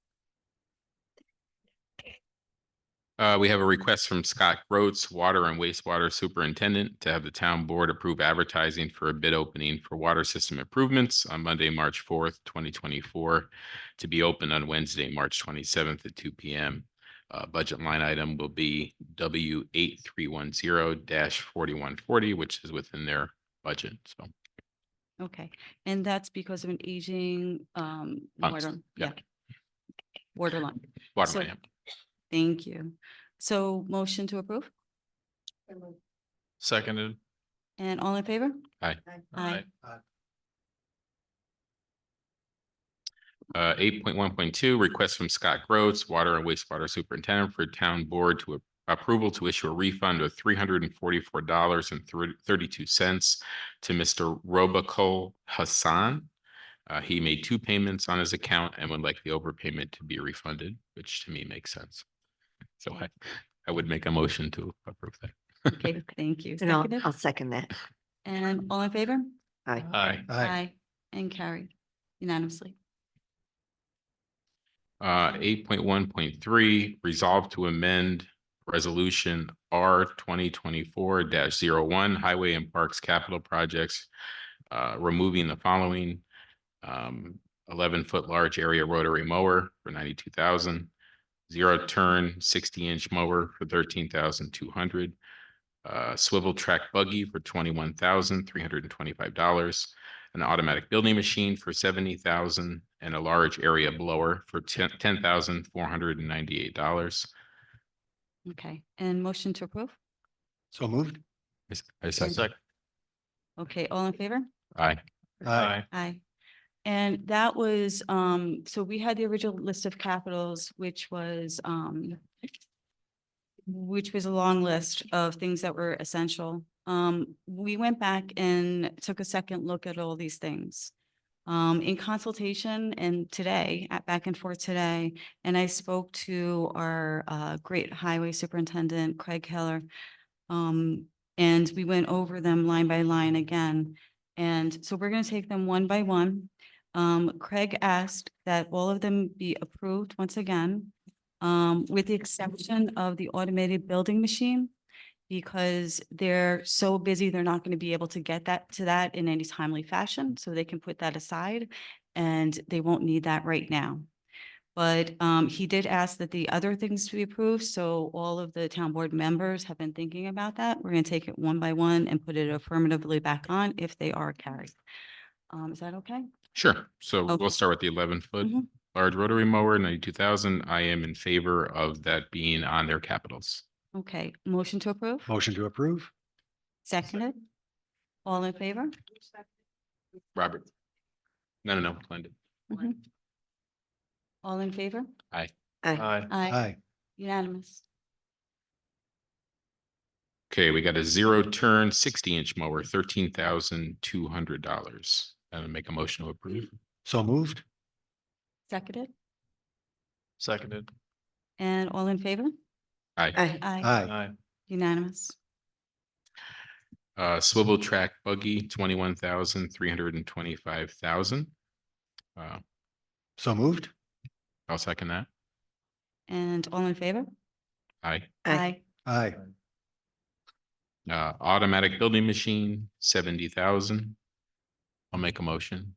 We have a request from Scott Groats, Water and Wastewater Superintendent, to have the town board approve advertising for a bid opening for water system improvements on Monday, March 4th, 2024, to be open on Wednesday, March 27th at 2 p.m. Budget line item will be W 8310-4140, which is within their budget. So Okay, and that's because of an aging Pumps, water, yeah. water line. water So- line. Thank you. So motion to approve Seconded. and all in favor? Aye. Aye. 8.1.2, request from Scott Groats, Water and Wastewater Superintendent, for town board to approval to issue a refund of $344.32 to Mr. Robacol Hassan. He made 2 payments on his account and would like the overpayment to be refunded, which to me makes sense. So I would make a motion to approve that. Okay, thank you. And Seconded? I'll second that. And all in favor? Aye. Aye. Aye. And carried unanimously. 8.1.3, resolve to amend resolution R 2024-01, Highway and Parks Capital Projects, removing the following: 11-foot large area rotary mower for $92,000, 0-turn 60-inch mower for $13,200, swivel track buggy for $21,325, an automatic building machine for 70,000 and a large area blower for $10,498. Okay, and motion to approve? So moved. I second. Second. Okay, all in favor? Aye. Aye. Aye. And that was, so we had the original list of capitals, which was a long list of things that were essential. We went back and took a second look at all these things. In consultation and today, back and forth today, and I spoke to our great highway superintendent, Craig Keller. And we went over them line by line again. And so we're gonna take them one by one. Craig asked that all of them be approved once again, with the exception of the automated building machine, because they're so busy, they're not gonna be able to get that in any timely fashion, so they can put that aside, and they won't need that right now. But he did ask that the other things to be approved, so all of the town board members have been thinking about that. We're gonna take it one by one and put it affirmatively back on if they are carried. Is that okay? Sure. So Okay. we'll start with the 11-foot Mhm. large rotary mower, 92,000. I am in favor of that being on their capitals. Okay, motion to approve? Motion to approve. Seconded? All in favor? Robert? No, Glenda. Mhm. All in favor? Aye. Aye. Aye. Unanimous. Okay, we got a 0-turn 60-inch mower, $13,200. And make a motion to approve. So moved. Seconded? Seconded. And all in favor? Aye. Aye. Aye. Aye. Unanimous. Swivel track buggy, 21,325,000. So moved. I'll second that. And all in favor? Aye. Aye. Aye. Automatic building machine, 70,000. I'll make a motion.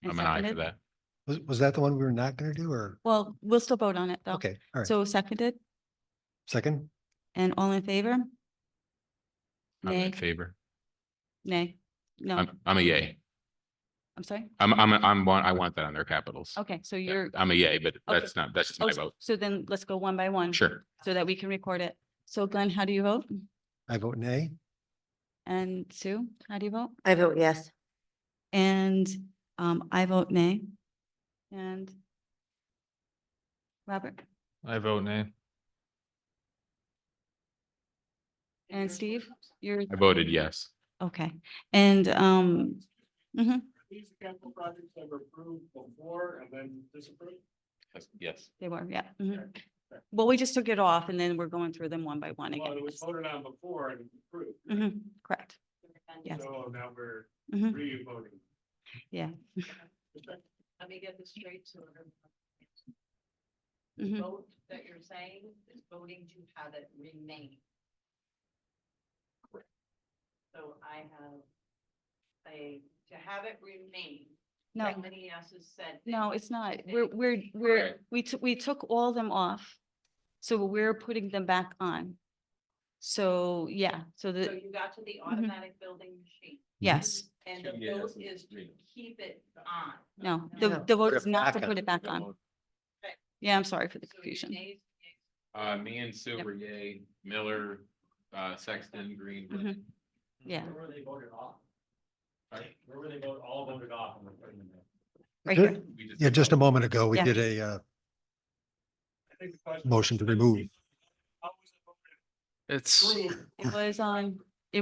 And I'm an aye for seconded? that. Was that the one we were not gonna do or? Well, we'll still vote on it though. Okay, all right. So seconded Second. and all in favor? I'm Nay, in favor. nay, no, I'm a yay. I'm sorry. I want that on their capitals. Okay, so Yeah, you're, I'm a yay, but that's just my oh, vote. so then let's go one by one. Sure. So that we can record it. So Glenn, how do you vote? I vote nay. And Sue, how do you vote? I vote yes. And I vote nay. And Robert I vote nay. and Steve, you're, I voted yes. okay. And mhm, These capital projects that were approved before and then disapproved? Yes. they were, yeah. Mhm. Well, we just took it off and then we're going through them one by one Well, again. it was voted on before and approved. Mhm, correct. Yes. So now we're Mhm, re-voting. yeah. Let me get this straight so the Mhm. vote that you're saying is voting to have it remain. So I have to have it remain. No, Somebody yeses said. no, it's not. Nay. We took all them off. So we're putting them back on. So, yeah, so So the, you got to the automatic building machine yes, and the vote is to keep it on. no, No. the vote Put is it not to back put on. it back on. Yeah, I'm sorry for the So your confusion. nays- Me and Sue were yay, Miller, Sexton, Green. Mhm. Yeah, Where were they voted off? Right, where were they all voted off and we're putting them in? right here. Yeah, just a moment ago, we Yeah. did I think the question- motion to remove. How was it voted? It's, It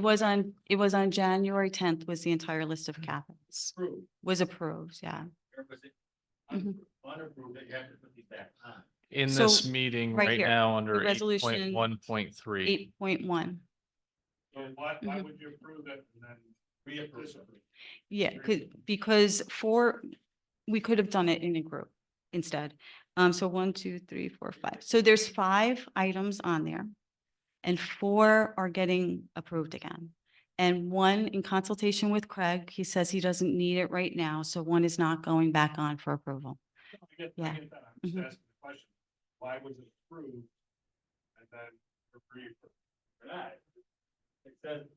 was on January 10th was the entire list of capitals, Approved. was approved, yeah. Or was it Mhm. unapproved that you have to put these back on? in So, this meeting right right here, now under the resolution 8.1.3. 8.1. So why Mhm. would you approve it and then reapprove it? Yeah, because we could have done it in a group instead. So 1, 2, 3, 4, 5. So there's 5 items on there. And 4 are getting approved again. And 1 in consultation with Craig, he says he doesn't need it right now, so 1 is not going back on for approval. I get Yeah. that. I'm just Mhm. asking the question. Why was it approved? And then reapproved? For that, it says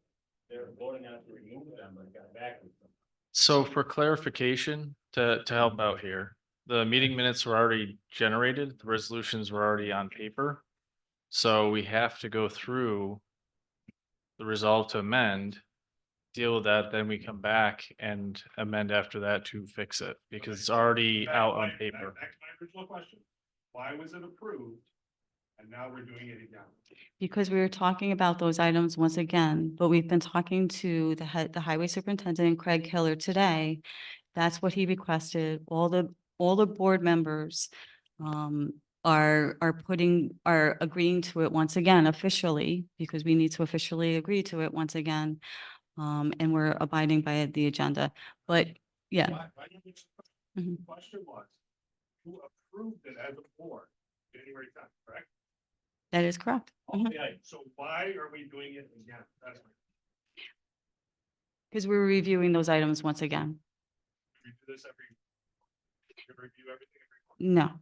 they're voting on to remove them, but got back with them. So for clarification, to help out here, the meeting minutes were already generated, the resolutions were already on paper. So we have to go through the resolve to amend, deal with that, then we come back and amend after that to fix it, because it's already out on paper. Back to my original question. Why was it approved? And now we're doing it again. Because we were talking about those items once again, but we've been talking to the highway superintendent, Craig Hiller, today. That's what he requested. All the board members are agreeing to it once again officially, because we need to officially agree to it once again. And we're abiding by the agenda, but yeah. My Mhm. question was, who approved it as a board, January 10th, correct? That is correct. Mhm. Okay, so why are we doing it again? That's my, Because we're reviewing those items once again. we do this we review everything every month. No.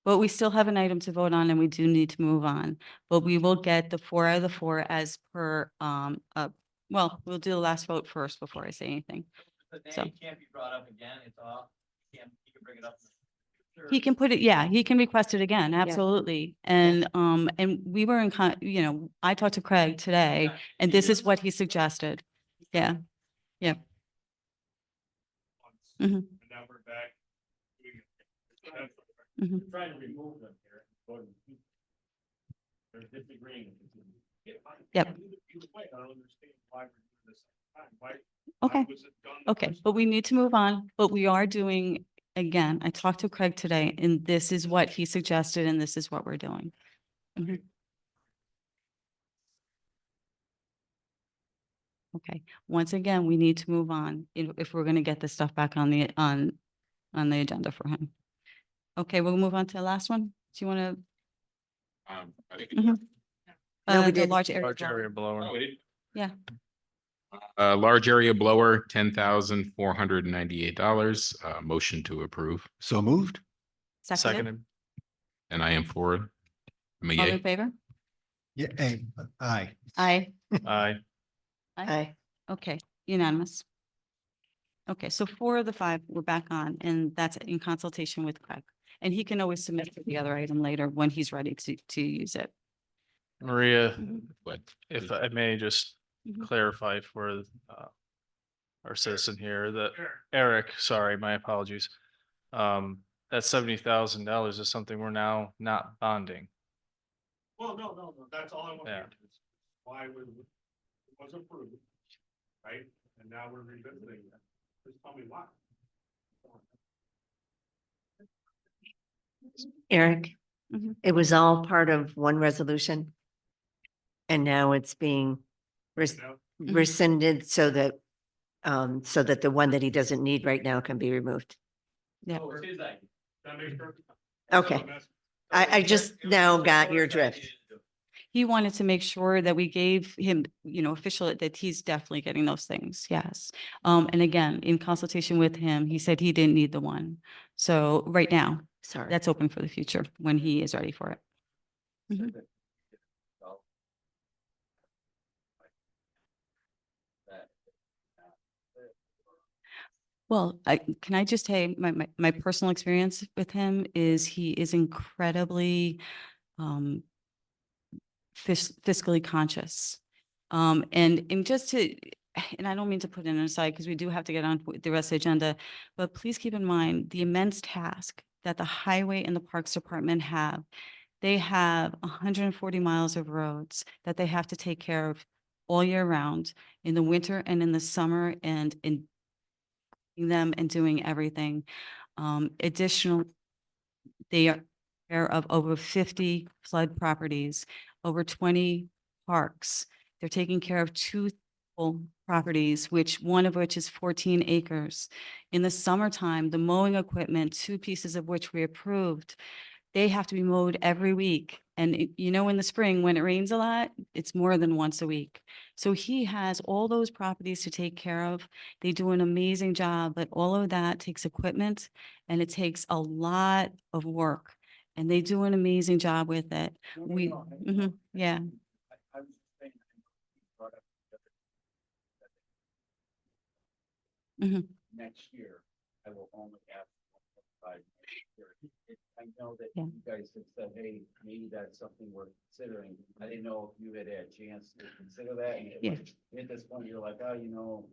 But we still have an item to vote on and we do need to move on. But we will get the 4 out of the 4 as per, well, we'll do the last vote first before I say anything. But So- then it can't be brought up again, it's off, he can bring it up. He can put it, yeah, he can request it again, absolutely. And we were I talked to Craig today and this is what he suggested. Yeah, Months, Mhm. And now we're back doing it. So that's what- Mhm. We're trying to remove them here. They're disagreeing. Yeah, fine. Yep. Either way, I don't understand why we're doing this. Why Okay. was it done the Okay, first but we need to move on, but we are doing, again, I talked to Craig today and this is what he suggested and this is what we're doing. Mhm. Okay, once again, we need to move on if we're gonna get this stuff back on the agenda for him. Okay, we'll move on to the last one. Do you wanna? No, we The didn't. large area. Large blower. area blower. Yeah, Large area blower, $10,498. Motion to approve. So moved? seconded, Seconded. And I am for. I'm a all in yay. favor? Yeah, aye. Aye. Aye. Aye. Okay, unanimous. Okay, so 4 of the 5 we're back on, and that's in consultation with Craig. And he can always submit for the other item later when he's ready to use it. Maria, What? if I may just Mhm. clarify for our citizen here, that Sure. Eric, sorry, my apologies. That $70,000 is something we're now not bonding. Well, no, that's all I want to Yeah. hear. is Why it was approved, right? And now we're revisiting that. Just tell me why. Eric, Mhm. it was all part of one resolution. And now it's being res- You know? rescinded so that the one that he doesn't need right now can be removed. Yeah. Oh, it's his idea. That makes perfect sense. Okay, So that's- I just now got your drift. He wanted to make sure that we gave him, official, that he's definitely getting those things, yes. And again, in consultation with him, he said he didn't need the one. So right now, Sorry. that's open for the future when he is ready for it. Well, can I just say, my personal experience with him is he is incredibly fiscally conscious. And just to, and I don't mean to put it in aside because we do have to get on with the rest of the agenda, but please keep in mind the immense task that the highway and the Parks Department have. They have 140 miles of roads that they have to take care of all year round, in the winter and in the summer, and in them and doing everything. Additional, they are aware of over 50 flood properties, over 20 parks. They're taking care of 2 properties, one of which is 14 acres. In the summertime, the mowing equipment, 2 pieces of which we approved, they have to be mowed every week. And in the spring, when it rains a lot, it's more than once a week. So he has all those properties to take care of. They do an amazing job, but all of that takes equipment and it takes a lot of work. And they do an amazing job with it. Yeah. I was just saying, I brought up the other- Mhm. next year, I will only ask for 5 next year. I know that Yeah. you guys have said, hey, maybe that's something we're considering. I didn't know if you had a chance to consider that. And Yeah. at this point, you're like, oh, you know.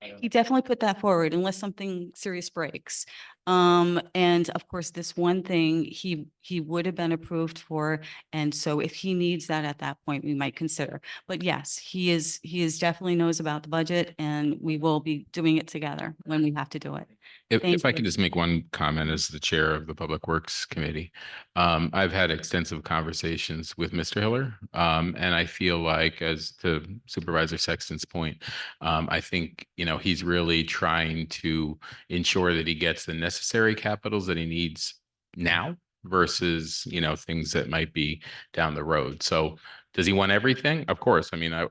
I don't He definitely put that forward unless something serious breaks. And of course, this one thing he would have been approved for. And so if he needs that at that point, we might consider. But yes, he is definitely knows about the budget and we will be doing it together when we have to do it. Thank If I you. could just make one comment as the chair of the Public Works Committee. I've had extensive conversations with Mr. Hiller. And I feel like, as to Supervisor Sexton's point, I think, he's really trying to ensure that he gets the necessary capitals that he needs now versus, things that might be down the road. So does he want everything? Of course. I mean, I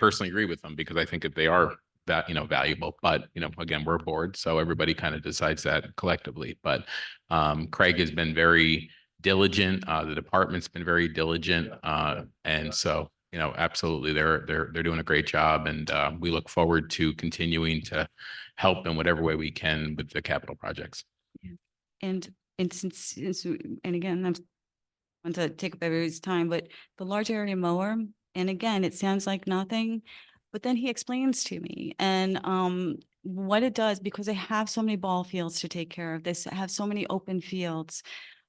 personally agree with him because I think that they are that, valuable, but, again, we're a board, so everybody kind of decides that collectively. But Craig has been very diligent. The department's been very diligent. And so, absolutely, they're doing a great job, and we look forward to continuing to help in whatever way we can with the capital projects. And and again, I'm want to take up everybody's time, but the large area mower, and again, it sounds like nothing, but then he explains to me and what it does, because they have so many ball fields to take care of. They have so many open fields.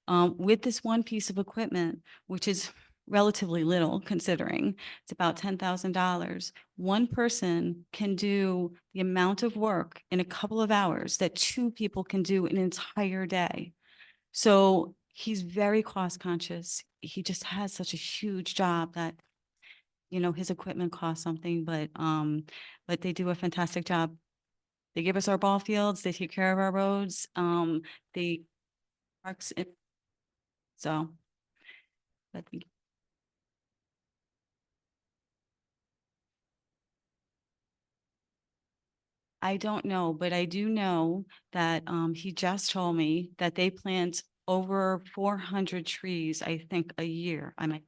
With this one piece of equipment, which is relatively little considering it's about $10,000, one person can do the amount of work in a couple of hours that two people can do an entire day. So he's very cost conscious. He just has such a huge job that, his equipment costs something, but they do a fantastic job. They give us our ball fields, they take care of our roads, they parks it. So. But I don't know, but I do know that he just told me that they plant over 400 trees, I think, a year. I might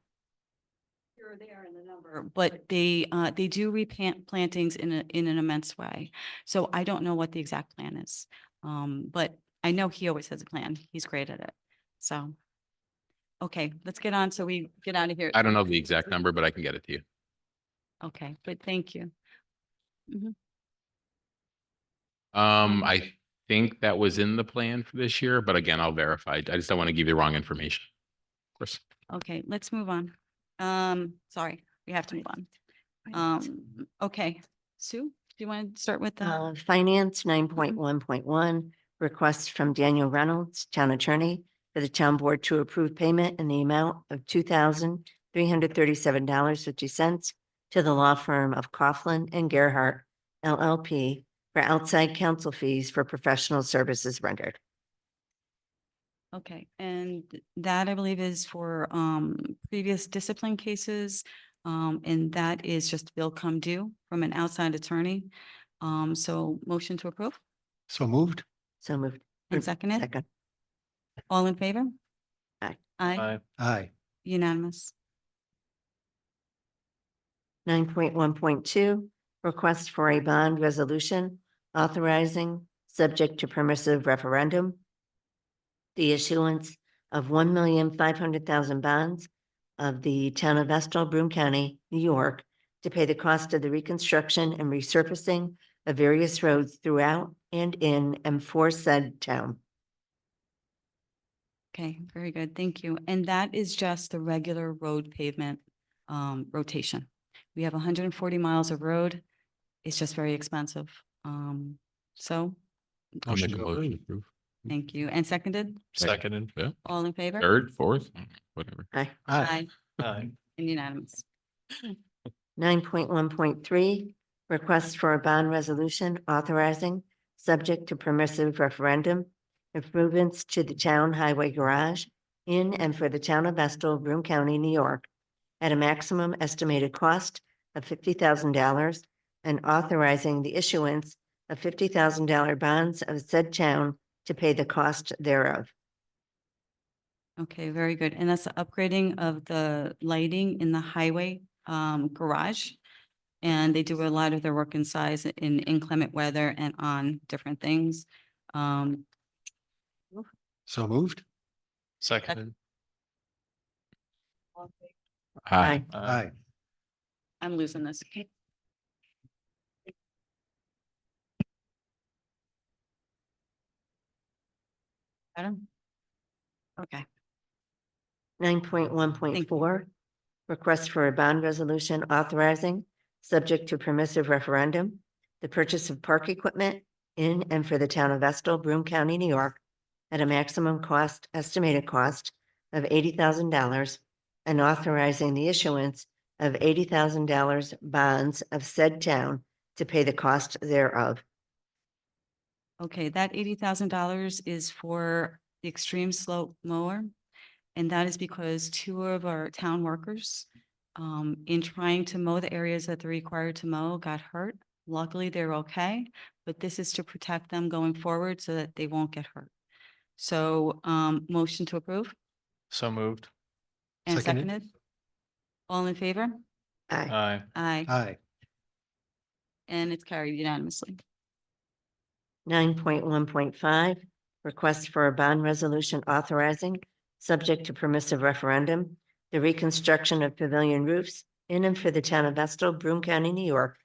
here or there in the number, but they do replant plantings in an immense way. So I don't know what the exact plan is. But I know he always has a plan. He's great at it. So. Okay, let's get on so we get out of here. I don't know the exact number, but I can get it to you. Okay, but thank you. I think that was in the plan for this year, but again, I'll verify. I just don't want to give you the wrong information. Of course. Okay, let's move on. Sorry, we have to move on. Okay, Sue, do you want to start with the? Finance 9.1.1, request from Daniel Reynolds, Town Attorney, for the Town Board to approve payment in the amount of $2,337.50 to the law firm of Coughlin and Gerhart LLP for outside counsel fees for professional services rendered. Okay, and that I believe is for previous discipline cases. And that is just bill come due from an outside attorney. So motion to approve So moved? So moved. and seconded. Second. All in favor? Aye. Aye, Aye. unanimous. 9.1.2, request for a bond resolution authorizing, subject to permissive referendum, the issuance of 1,500,000 bonds of the town of Estill, Broome County, New York, to pay the cost of the reconstruction and resurfacing of various roads throughout and in and for said town. Okay, very good. Thank you. And that is just the regular road pavement rotation. We have 140 miles of road. It's just very expensive. So I'll make a to motion to approve. approve. thank you. And seconded? Seconded. Yeah. All in favor? Third, fourth, whatever. Aye. Aye. Aye. And unanimous. 9.1.3, request for a bond resolution authorizing, subject to permissive referendum, improvements to the town highway garage in and for the town of Estill, Broome County, New York, at a maximum estimated cost of $50,000 and authorizing the issuance of $50,000 bonds of said town to pay the cost thereof. Okay, very good. And that's the upgrading of the lighting in the highway garage. And they do a lot of their work in size in inclement weather and on different things. Um, So moved? Seconded. Aye. Aye. I'm losing this. Okay. Adam? Okay. 9.1.4, request for a bond resolution authorizing, subject to permissive referendum, the purchase of park equipment in and for the town of Vestal, Broome County, New York, at a maximum cost, estimated cost of $80,000, and authorizing the issuance of $80,000 bonds of said town to pay the cost thereof. Okay, that $80,000 is for the extreme slope mower. And that is because two of our town workers, in trying to mow the areas that they're required to mow, got hurt. Luckily, they're okay, but this is to protect them going forward so that they won't get hurt. So, motion to approve So moved. and Seconded. seconded. All in favor? Aye. Aye. Aye, Aye. and it's carried unanimously. 9.1.5, request for a bond resolution authorizing, subject to permissive referendum, the reconstruction of pavilion roofs in and for the town of Vestal, Broome County, New York,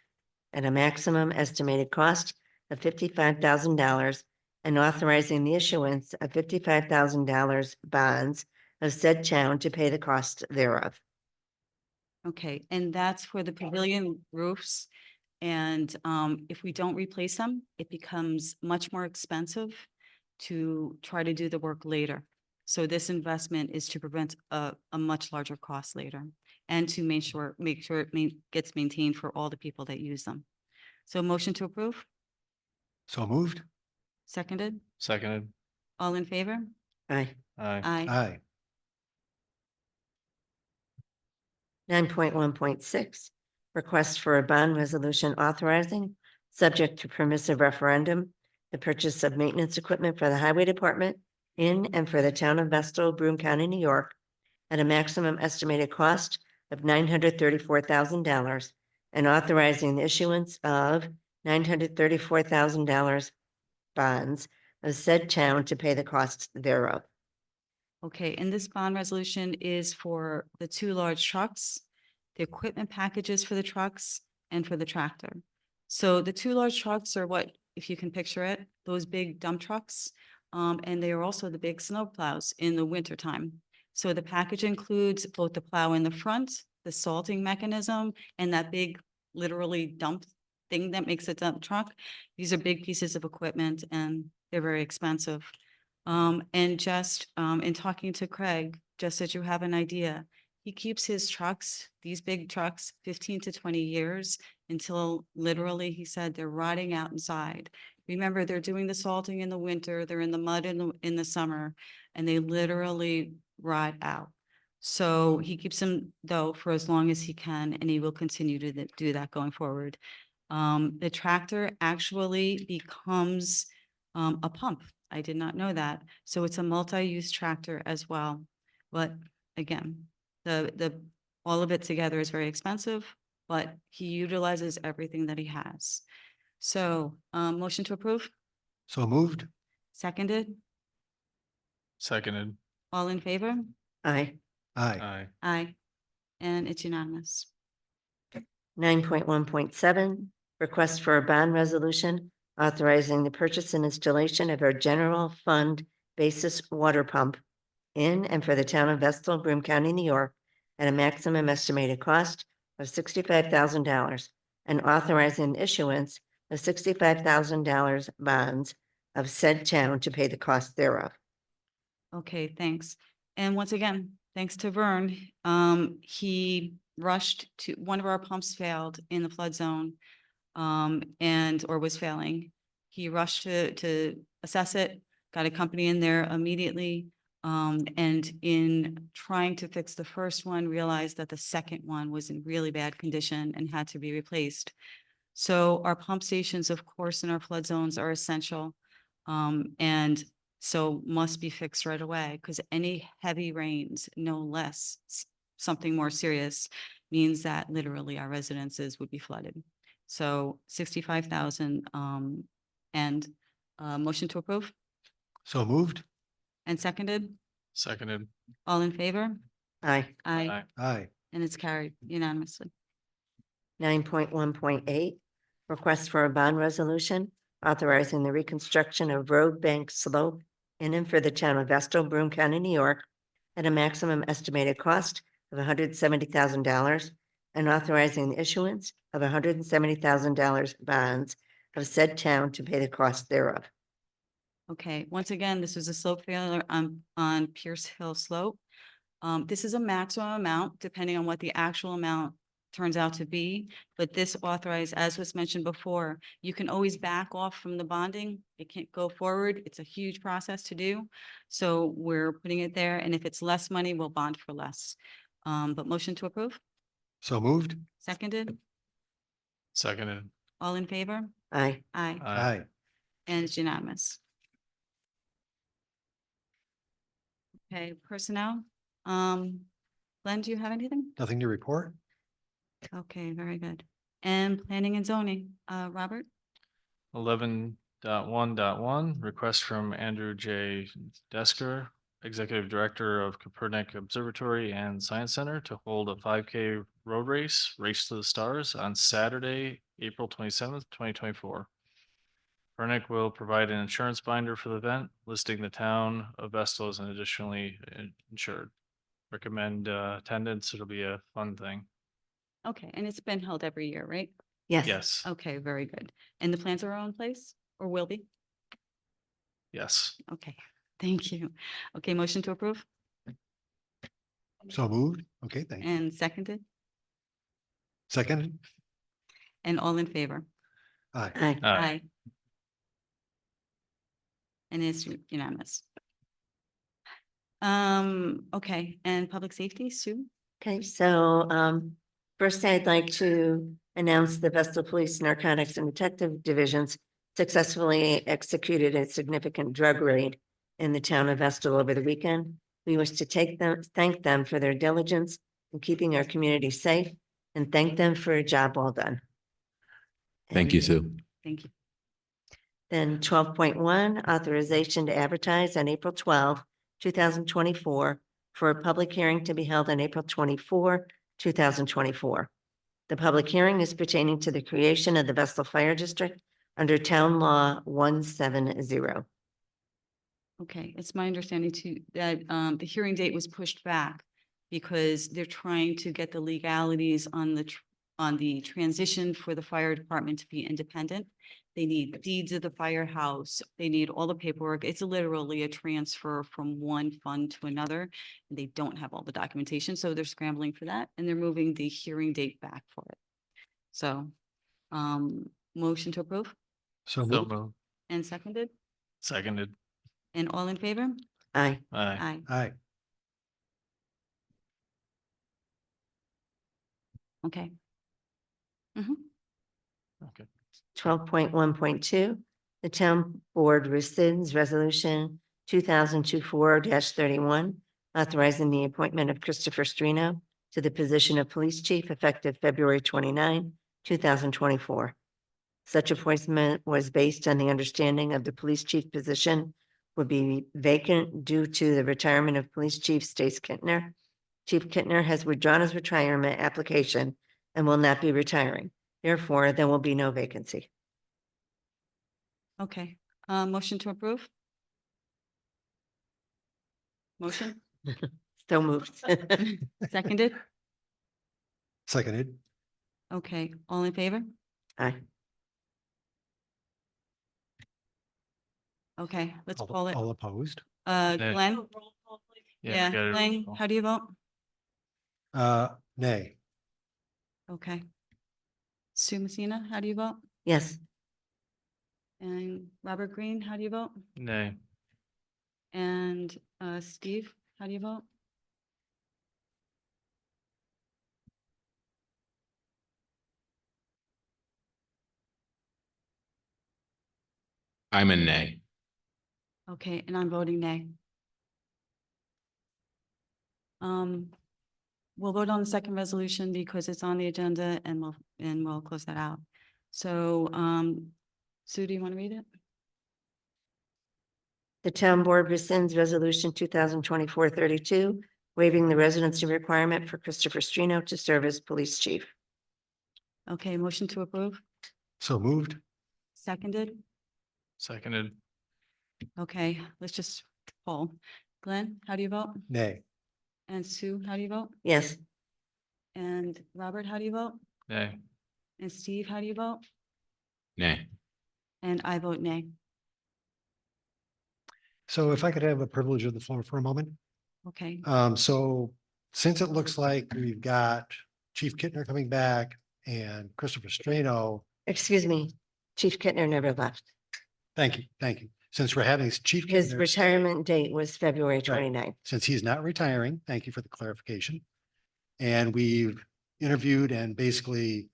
at a maximum estimated cost of $55,000, and authorizing the issuance of $55,000 bonds of said town to pay the cost thereof. Okay, and that's for the pavilion roofs. And if we don't replace them, it becomes much more expensive to try to do the work later. So this investment is to prevent a much larger cost later and to make sure it gets maintained for all the people that use them. So motion to approve, So moved? seconded, Seconded. all in favor? Aye. Aye. Aye. Aye. 9.1.6, request for a bond resolution authorizing, subject to permissive referendum, the purchase of maintenance equipment for the highway department in and for the town of Vestal, Broome County, New York, at a maximum estimated cost of $934,000, and authorizing the issuance of $934,000 bonds of said town to pay the costs thereof. Okay, and this bond resolution is for the two large trucks, the equipment packages for the trucks and for the tractor. So the two large trucks are what, if you can picture it, those big dump trucks. And they are also the big snow plows in the winter time. So the package includes both the plow in the front, the salting mechanism, and that big literally dump thing that makes a dump truck. These are big pieces of equipment and they're very expensive. And just, in talking to Craig, just so you have an idea, he keeps his trucks, these big trucks, 15 to 20 years until literally, he said, they're rotting out inside. Remember, they're doing the salting in the winter, they're in the mud in the summer, and they literally rot out. So he keeps them though for as long as he can, and he will continue to do that going forward. The tractor actually becomes a pump. I did not know that. So it's a multi-use tractor as well. But again, all of it together is very expensive, but he utilizes everything that he has. So, motion to approve, So moved? seconded, Seconded. all in favor? Aye. Aye. Aye. Aye. And it's unanimous. 9.1.7, request for a bond resolution authorizing the purchase and installation of a general fund basis water pump in and for the town of Vestal, Broome County, New York, at a maximum estimated cost of $65,000, and authorizing the issuance of $65,000 bonds of said town to pay the cost thereof. Okay, thanks. And once again, thanks to Vern, he rushed to, one of our pumps failed in the flood zone, or was failing. He rushed to assess it, got a company in there immediately. And in trying to fix the first one, realized that the second one was in really bad condition and had to be replaced. So our pump stations, of course, in our flood zones are essential. And so must be fixed right away because any heavy rains, no less, something more serious, means that literally our residences would be flooded. So 65,000, and, motion to approve So moved? and seconded, Seconded. all in favor? Aye. Aye, Aye. Aye. and it's carried unanimously. 9.1.8, request for a bond resolution authorizing the reconstruction of road bank slope in and for the town of Vestal, Broome County, New York, at a maximum estimated cost of $170,000 and authorizing the issuance of $170,000 bonds of said town to pay the cost thereof. Okay, once again, this was a slope failure on Pierce Hill Slope. This is a maximum amount, depending on what the actual amount turns out to be. But this authorized, as was mentioned before, you can always back off from the bonding. It can't go forward. It's a huge process to do. So we're putting it there, and if it's less money, we'll bond for less. But motion to approve, So moved? seconded, Seconded. all in favor? Aye. Aye, Aye. and it's unanimous. Okay, personnel. Glenn, do you have anything? Nothing to report? Okay, very good. And planning and zoning, Robert? 11.1.1, request from Andrew J. Desker, Executive Director of Copernic Observatory and Science Center, to hold a 5K road race, Race to the Stars, on Saturday, April 27th, 2024. Copernic will provide an insurance binder for the event, listing the town of Vestal as an additionally insured. Recommend attendance. It'll be a fun thing. Okay, and it's been held every year, right? Yes. Yes, Okay, very good. And the plans are all in place or will be? yes. Okay, thank you. Okay, motion to approve So moved? Okay, thank you. and seconded Second? and all in favor? Aye. Aye. Aye. And it's unanimous. Okay, and public safety, Sue? Okay, so first I'd like to announce the Vestal Police Narcotics and Detective Divisions successfully executed a significant drug raid in the town of Vestal over the weekend. We wish to thank them for their diligence in keeping our community safe and thank them for a job well done. Thank you, And Sue. Thank you. Then 12.1, authorization to advertise on April 12, 2024 for a public hearing to be held on April 24, 2024. The public hearing is pertaining to the creation of the Vestal Fire District under Town Law 170. Okay, it's my understanding too, that the hearing date was pushed back because they're trying to get the legalities on the transition for the fire department to be independent. They need deeds of the firehouse. They need all the paperwork. It's literally a transfer from one fund to another. And they don't have all the documentation, so they're scrambling for that and they're moving the hearing date back for it. So, motion to approve So So moved? moved. and seconded Seconded. and all in favor? Aye. Aye. Aye. Aye. Okay. Mhm. Okay. 12.1.2, the town board rescinds resolution 2024-31, authorizing the appointment of Christopher Strino to the position of police chief effective February 29, 2024. Such appointment was based on the understanding of the police chief position would be vacant due to the retirement of police chief Stace Kittner. Chief Kittner has withdrawn his retirement application and will not be retiring. Therefore, there will be no vacancy. Okay, motion to approve? Motion, So moved. seconded? Seconded? Okay, all in favor? Aye. Okay, let's All call it. all opposed? Glenn? Yeah, Yeah, we gotta Glenn, roll. how do you vote? Nay. Okay. Sue Messina, how do you vote? Yes. And Robert Green, how do you vote? Nay. And Steve, how do you vote? I'm a nay. Okay, and I'm voting nay. we'll vote on the second resolution because it's on the agenda and we'll close that out. So, Sue, do you want to read it? The town board rescinds resolution 2024-32, waiving the residency requirement for Christopher Strino to serve as police chief. Okay, motion to approve, So moved. seconded. Seconded. Okay, let's just poll. Glenn, how do you vote? Nay. And Sue, how do you vote? Yes, And Robert, how do you vote? Nay. And Steve, how do you vote? Nay. And I vote nay. So if I could have the privilege of the floor for a moment. Okay, So since it looks like we've got Chief Kittner coming back and Christopher Strano, excuse me, Chief Kittner never left. thank you, thank you. Since we're having Chief His Kittner, retirement date was February 29th. since he's not retiring, thank you for the clarification. And we've interviewed and basically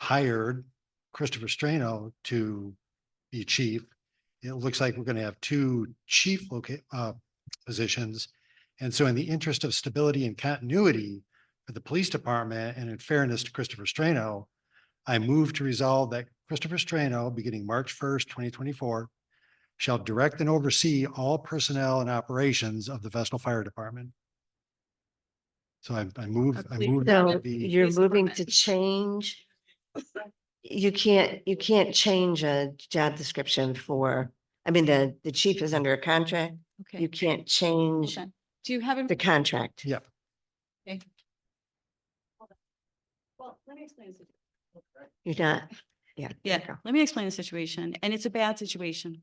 hired Christopher Strano to be chief. It looks like we're going to have two chief positions. And so in the interest of stability and continuity for the police department and in fairness to Christopher Strano, I move to resolve that Christopher Strano, beginning March 1st, 2024, shall direct and oversee all personnel and operations of the Vestal Fire Department. So I move So So to be, you're Police moving department. to change. You can't change a job description for, I mean, the chief is under a contract. You okay. can't change Okay. Do you have it? the contract. yeah, Okay. Well, let me explain this. You're not, yeah. Yeah, go. let me explain the situation, and it's a bad situation.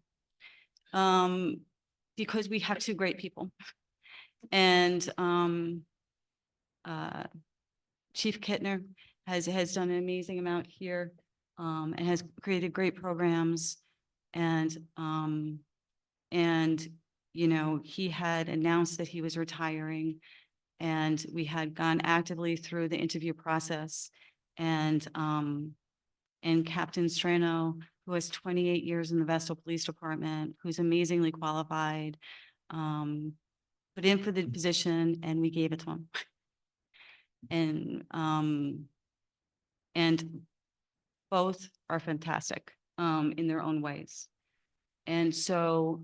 Because we have two great people. And, Chief Kittner has done an amazing amount here, and has created great programs. And, you know, he had announced that he was retiring, and we had gone actively through the interview process. And Captain Strano, who has 28 years in the Vestal Police Department, who's amazingly qualified, put in for the position, and we gave it to him. And both are fantastic in their own ways. And so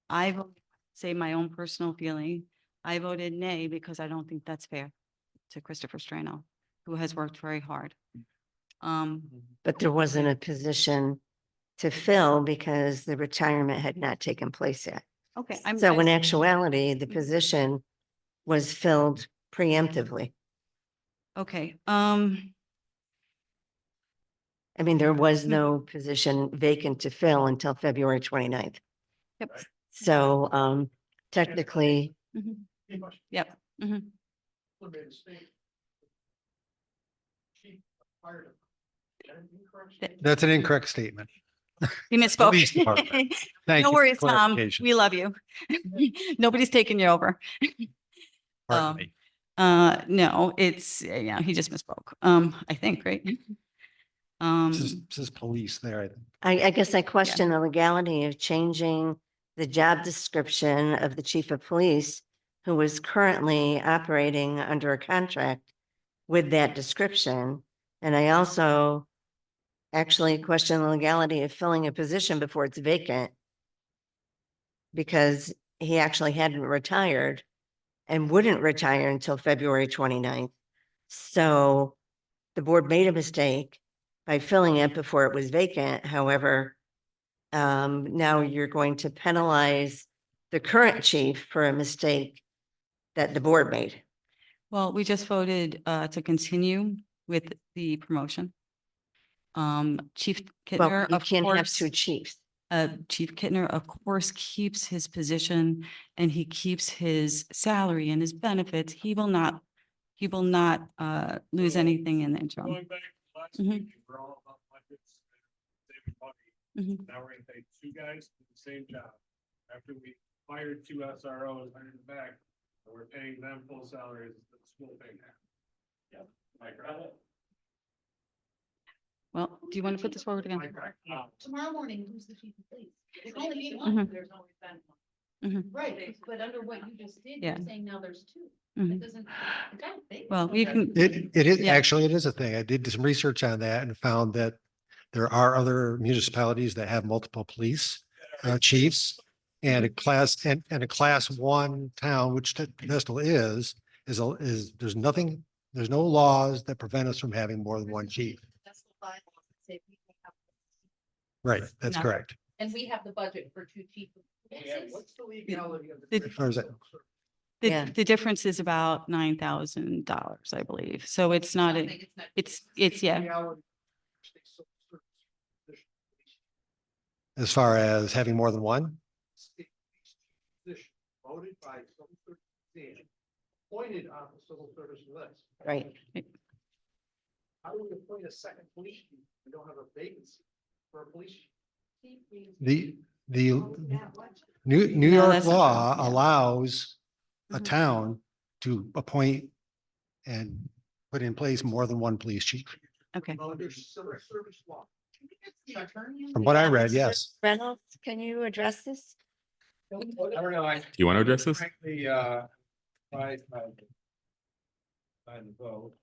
I will say my own personal feeling. I voted nay because I don't think that's fair to Christopher Strano, who has worked very hard. But there wasn't a position to fill because the retirement had not taken place yet. Okay. So in actuality, the position was filled preemptively. Okay, I mean, there was no position vacant to fill until February 29th. Yep. So technically, mhm, Hey, question. yep, mhm. What made a mistake? Chief of Fire Department. Is that an incorrect statement? that's an incorrect statement. He Police misspoke. Department. Thank No you for worries, Tom. clarification. We love you. Nobody's taking you over. Pardon me. No, it's, yeah, he just misspoke. I think, right? This is police there. I think. I guess I question the legality of changing the job description of the chief of police who is currently operating under a contract with that description. And I also actually question the legality of filling a position before it's vacant because he actually hadn't retired and wouldn't retire until February 29th. So the board made a mistake by filling it before it was vacant. However, now you're going to penalize the current chief for a mistake that the board made. Well, we just voted to continue with the promotion. Chief Well, Kittner, you of can't have course, two chiefs. Chief Kittner, of course, keeps his position and he keeps his salary and his benefits. He will not lose anything in the interim. Going back to last Mhm. week, you were all about budgets and saving money. Mhm. Now we're gonna pay two guys to do the same job. After we hired two SROs, hired them back, and we're paying them full salaries, the school paying half. Yep. Mike, right? Well, do you want to put this forward again? Mike, right? Tomorrow morning, who's the chief of police? It's only Mhm. there's always been one. Right, but under what you just did, Yeah. you're saying now there's two. Mhm. That doesn't, I don't think. Well, you can, It is, Yeah. actually, it is a thing. I did some research on that and found that there are other municipalities that have multiple police chiefs. And a class one town, which Vestal is, there's nothing, there's no laws that prevent us from having more than one chief. That's the bylaws that say we can have- Right, that's No. correct. And we have the budget for two chief. of police. What's the legality of The- the? Or is it- Yeah. the difference is about $9,000, I believe. So it's not, Nothing, not- it's, yeah. Reality. As far as having more than one? Position voted by civil service exam, appointed on the civil service list. Right. How do we appoint a second police chief? We don't have a vacancy for a police chief. The New No, York that's not law true. Yeah. allows a Mhm. town to appoint and put in place more than one police chief. Okay. Under civil service law. From what I read, yes. Reynolds, can you address this? I don't know, Do you want to address this? frankly, surprised by the vote.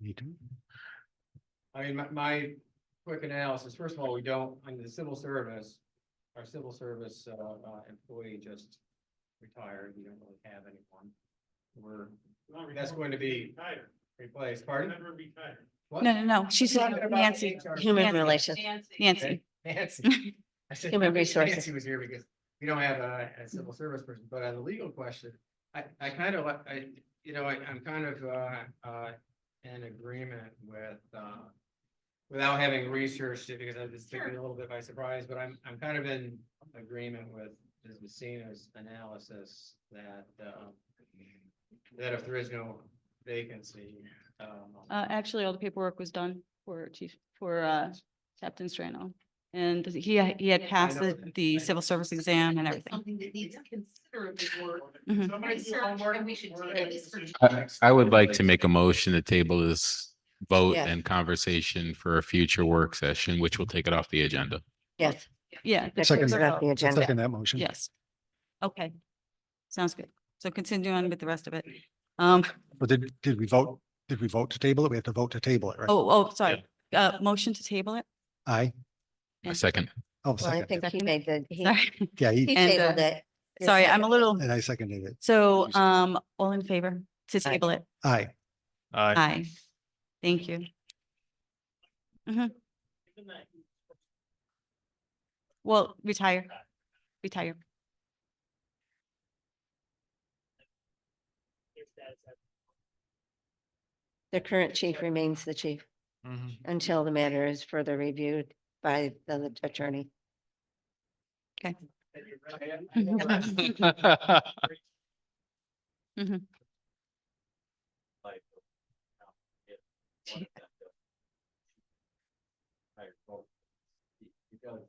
Me too. I mean, my quick analysis, first of all, we don't, under the civil service, our civil service, employee just retired, we don't really have anyone. That's going to be replaced, pardon? Never retired. What? No, she's Talking about Nancy. HR. Human Nancy. relations. Nancy. Nancy. I said Human Nancy resources. Nancy was here because we don't have a civil service person, but on the legal question, I kind of, I'm kind of, in agreement with, without having researched it, because I just took me a little bit by surprise, but I'm kind of in agreement with Ms. Messina's analysis that, that if there is no vacancy, Actually, all the paperwork was done for Captain Strano. And he had passed the civil service exam and everything. Something that needs considerably more Mhm. Somebody do research, homework. and we should take this for. I would like to make a motion to table this vote Yeah. and conversation for a future work session, which will take it off the agenda. Yes. Yeah. That Second. takes it off the agenda. Second that motion. Yes. Okay. Sounds good. So continue on with the rest of it. But did we vote? Did we vote to table it? We have to vote to table it, right? Sorry. Motion to table it? Aye. Yeah. A second. Oh, Well, I second. think he Second. made the, he Sorry. Yeah, he And, tabled it. Your Sorry, I'm second. a little, and I seconded it. so, all in favor to Aye. table it? Aye. Aye. Thank you. Mhm. Well, retire. The current chief remains the chief until the matter is further reviewed by the attorney. Okay. Because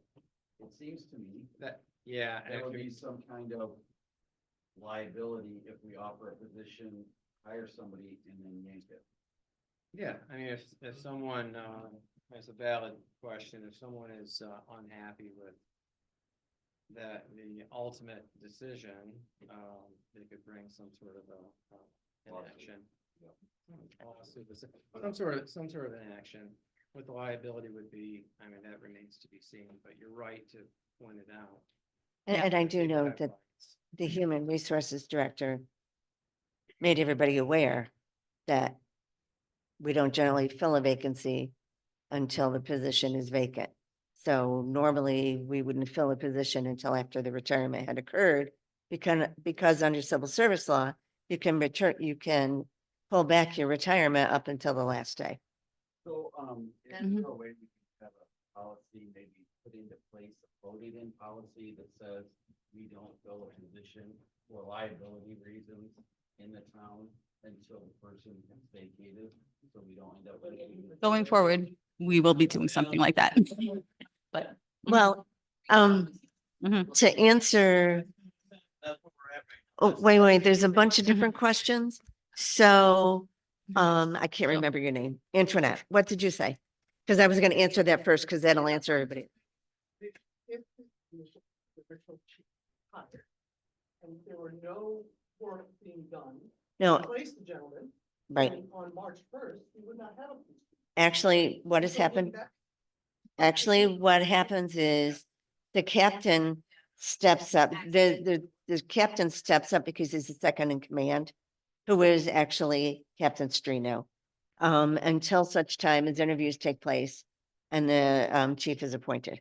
it seems to me that, yeah, and there it would could be be some kind of liability if we offer a position, hire somebody and then yank it. Yeah, I mean, if someone, that's a valid question, if someone is, unhappy with the ultimate decision, they could bring some sort of inaction. Lawsuit, some sort of inaction. What the liability would be, I mean, that remains to be seen, but you're right to point it out. And I do People know have that rights. the human resources director made everybody aware that we don't generally fill a vacancy until the position is vacant. So normally we wouldn't fill a position until after the retirement had occurred because under civil service law, you can pull back your retirement up until the last day. So, is Mhm. there a way we can have a policy, maybe put into place a voted in policy that says we don't fill a position for liability reasons in the town until the person is vacated, so we don't end up. Going forward, we will be doing something like that. But. Well, Mhm. to answer, That's what we're at right now. oh, wait, there's a bunch of different questions. So, I can't remember your name. Antoinette, what did you say? Because I was going to answer that first, because that'll answer everybody. If the official chief hired. And there were no work being done. No, Replace the gentleman. right. and On March first, we would not have a. police chief. Actually, what has So happened? that- Actually, what happens is the captain steps up, the captain steps up because he's the second in command, who is actually Captain Strino. Until such time as interviews take place and the chief is appointed.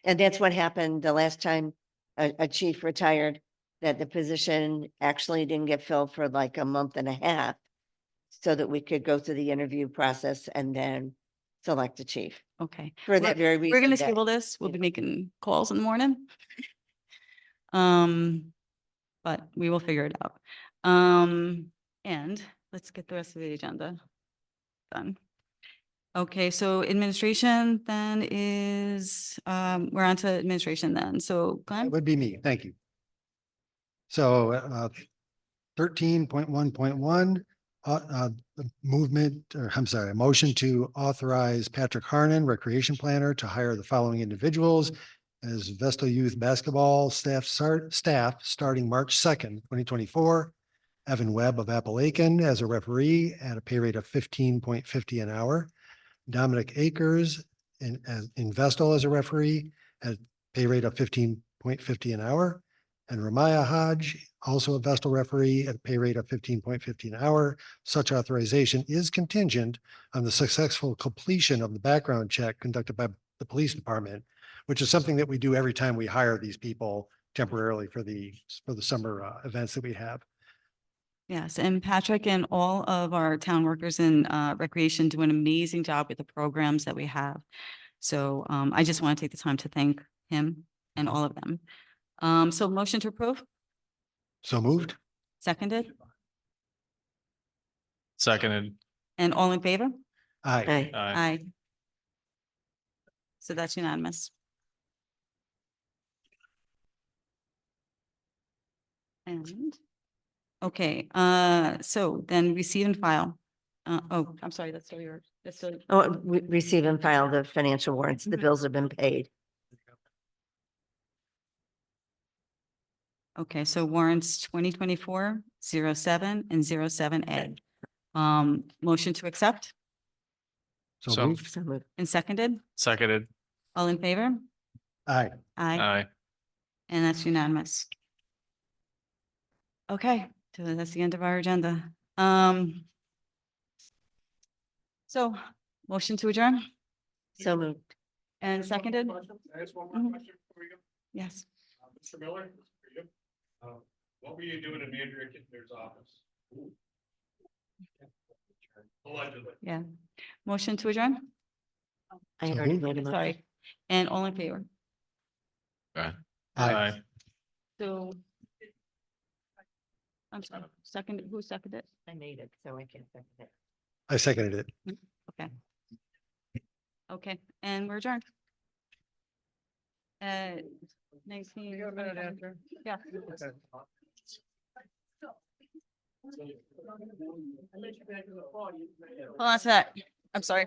And that's what happened the last time a chief retired, that the position actually didn't get filled for like a month and a half. So that we could go through the interview process and then select a chief. Okay. For that very reason. We're gonna that- table this. We'll yeah. be making calls in the morning. But we will figure it out. And let's get the rest of the agenda done. Okay, so administration then is, we're on to administration then. So That Glenn, would be me. Thank you. So 13.1.1, the movement, or I'm sorry, a motion to authorize Patrick Harnan, recreation planner, to hire the following individuals as Vestal Youth Basketball staff starting March 2nd, 2024. Evan Webb of Appalachian as a referee at a pay rate of 15.50 an hour. Dominic Akers in Vestal as a referee at pay rate of 15.50 an hour. And Ramaya Hodge, also a Vestal referee at a pay rate of 15.50 an hour. Such authorization is contingent on the successful completion of the background check conducted by the police department, which is something that we do every time we hire these people temporarily for the summer events that we have. yes, and Patrick and all of our town workers in recreation do an amazing job with the programs that we have. So I just want to take the time to thank him and all of them. So motion to approve, So moved. seconded, Seconded. and all in favor? Aye. Aye. Aye. So that's unanimous. And, okay, so then receive and file. Oh, I'm sorry, that's still yours. That's still. Oh, receive and file the financial warrants. The Mhm. bills have been paid. Okay, so warrants 2024-07 and 07A. Motion to accept So So- moved. So moved. and seconded, Seconded. all in favor? Aye. Aye, Aye. and that's unanimous. Okay, so that's the end of our agenda. So motion to adjourn So moved. and seconded? Can I ask one Mhm. more question before we go? Yes. Mr. Miller, for you. What were you doing in Andrea Kittner's office? Allegedly. Yeah. Motion to adjourn? I So already moved. made a motion. Sorry. And all in favor? Aye. Aye. So. I'm sorry, second, who seconded? I made it, so I can't second it. I seconded it. Okay. Okay, and we're adjourned. 19. You got a minute after? Yeah. I let you back to the party. Hold on to that. I'm sorry.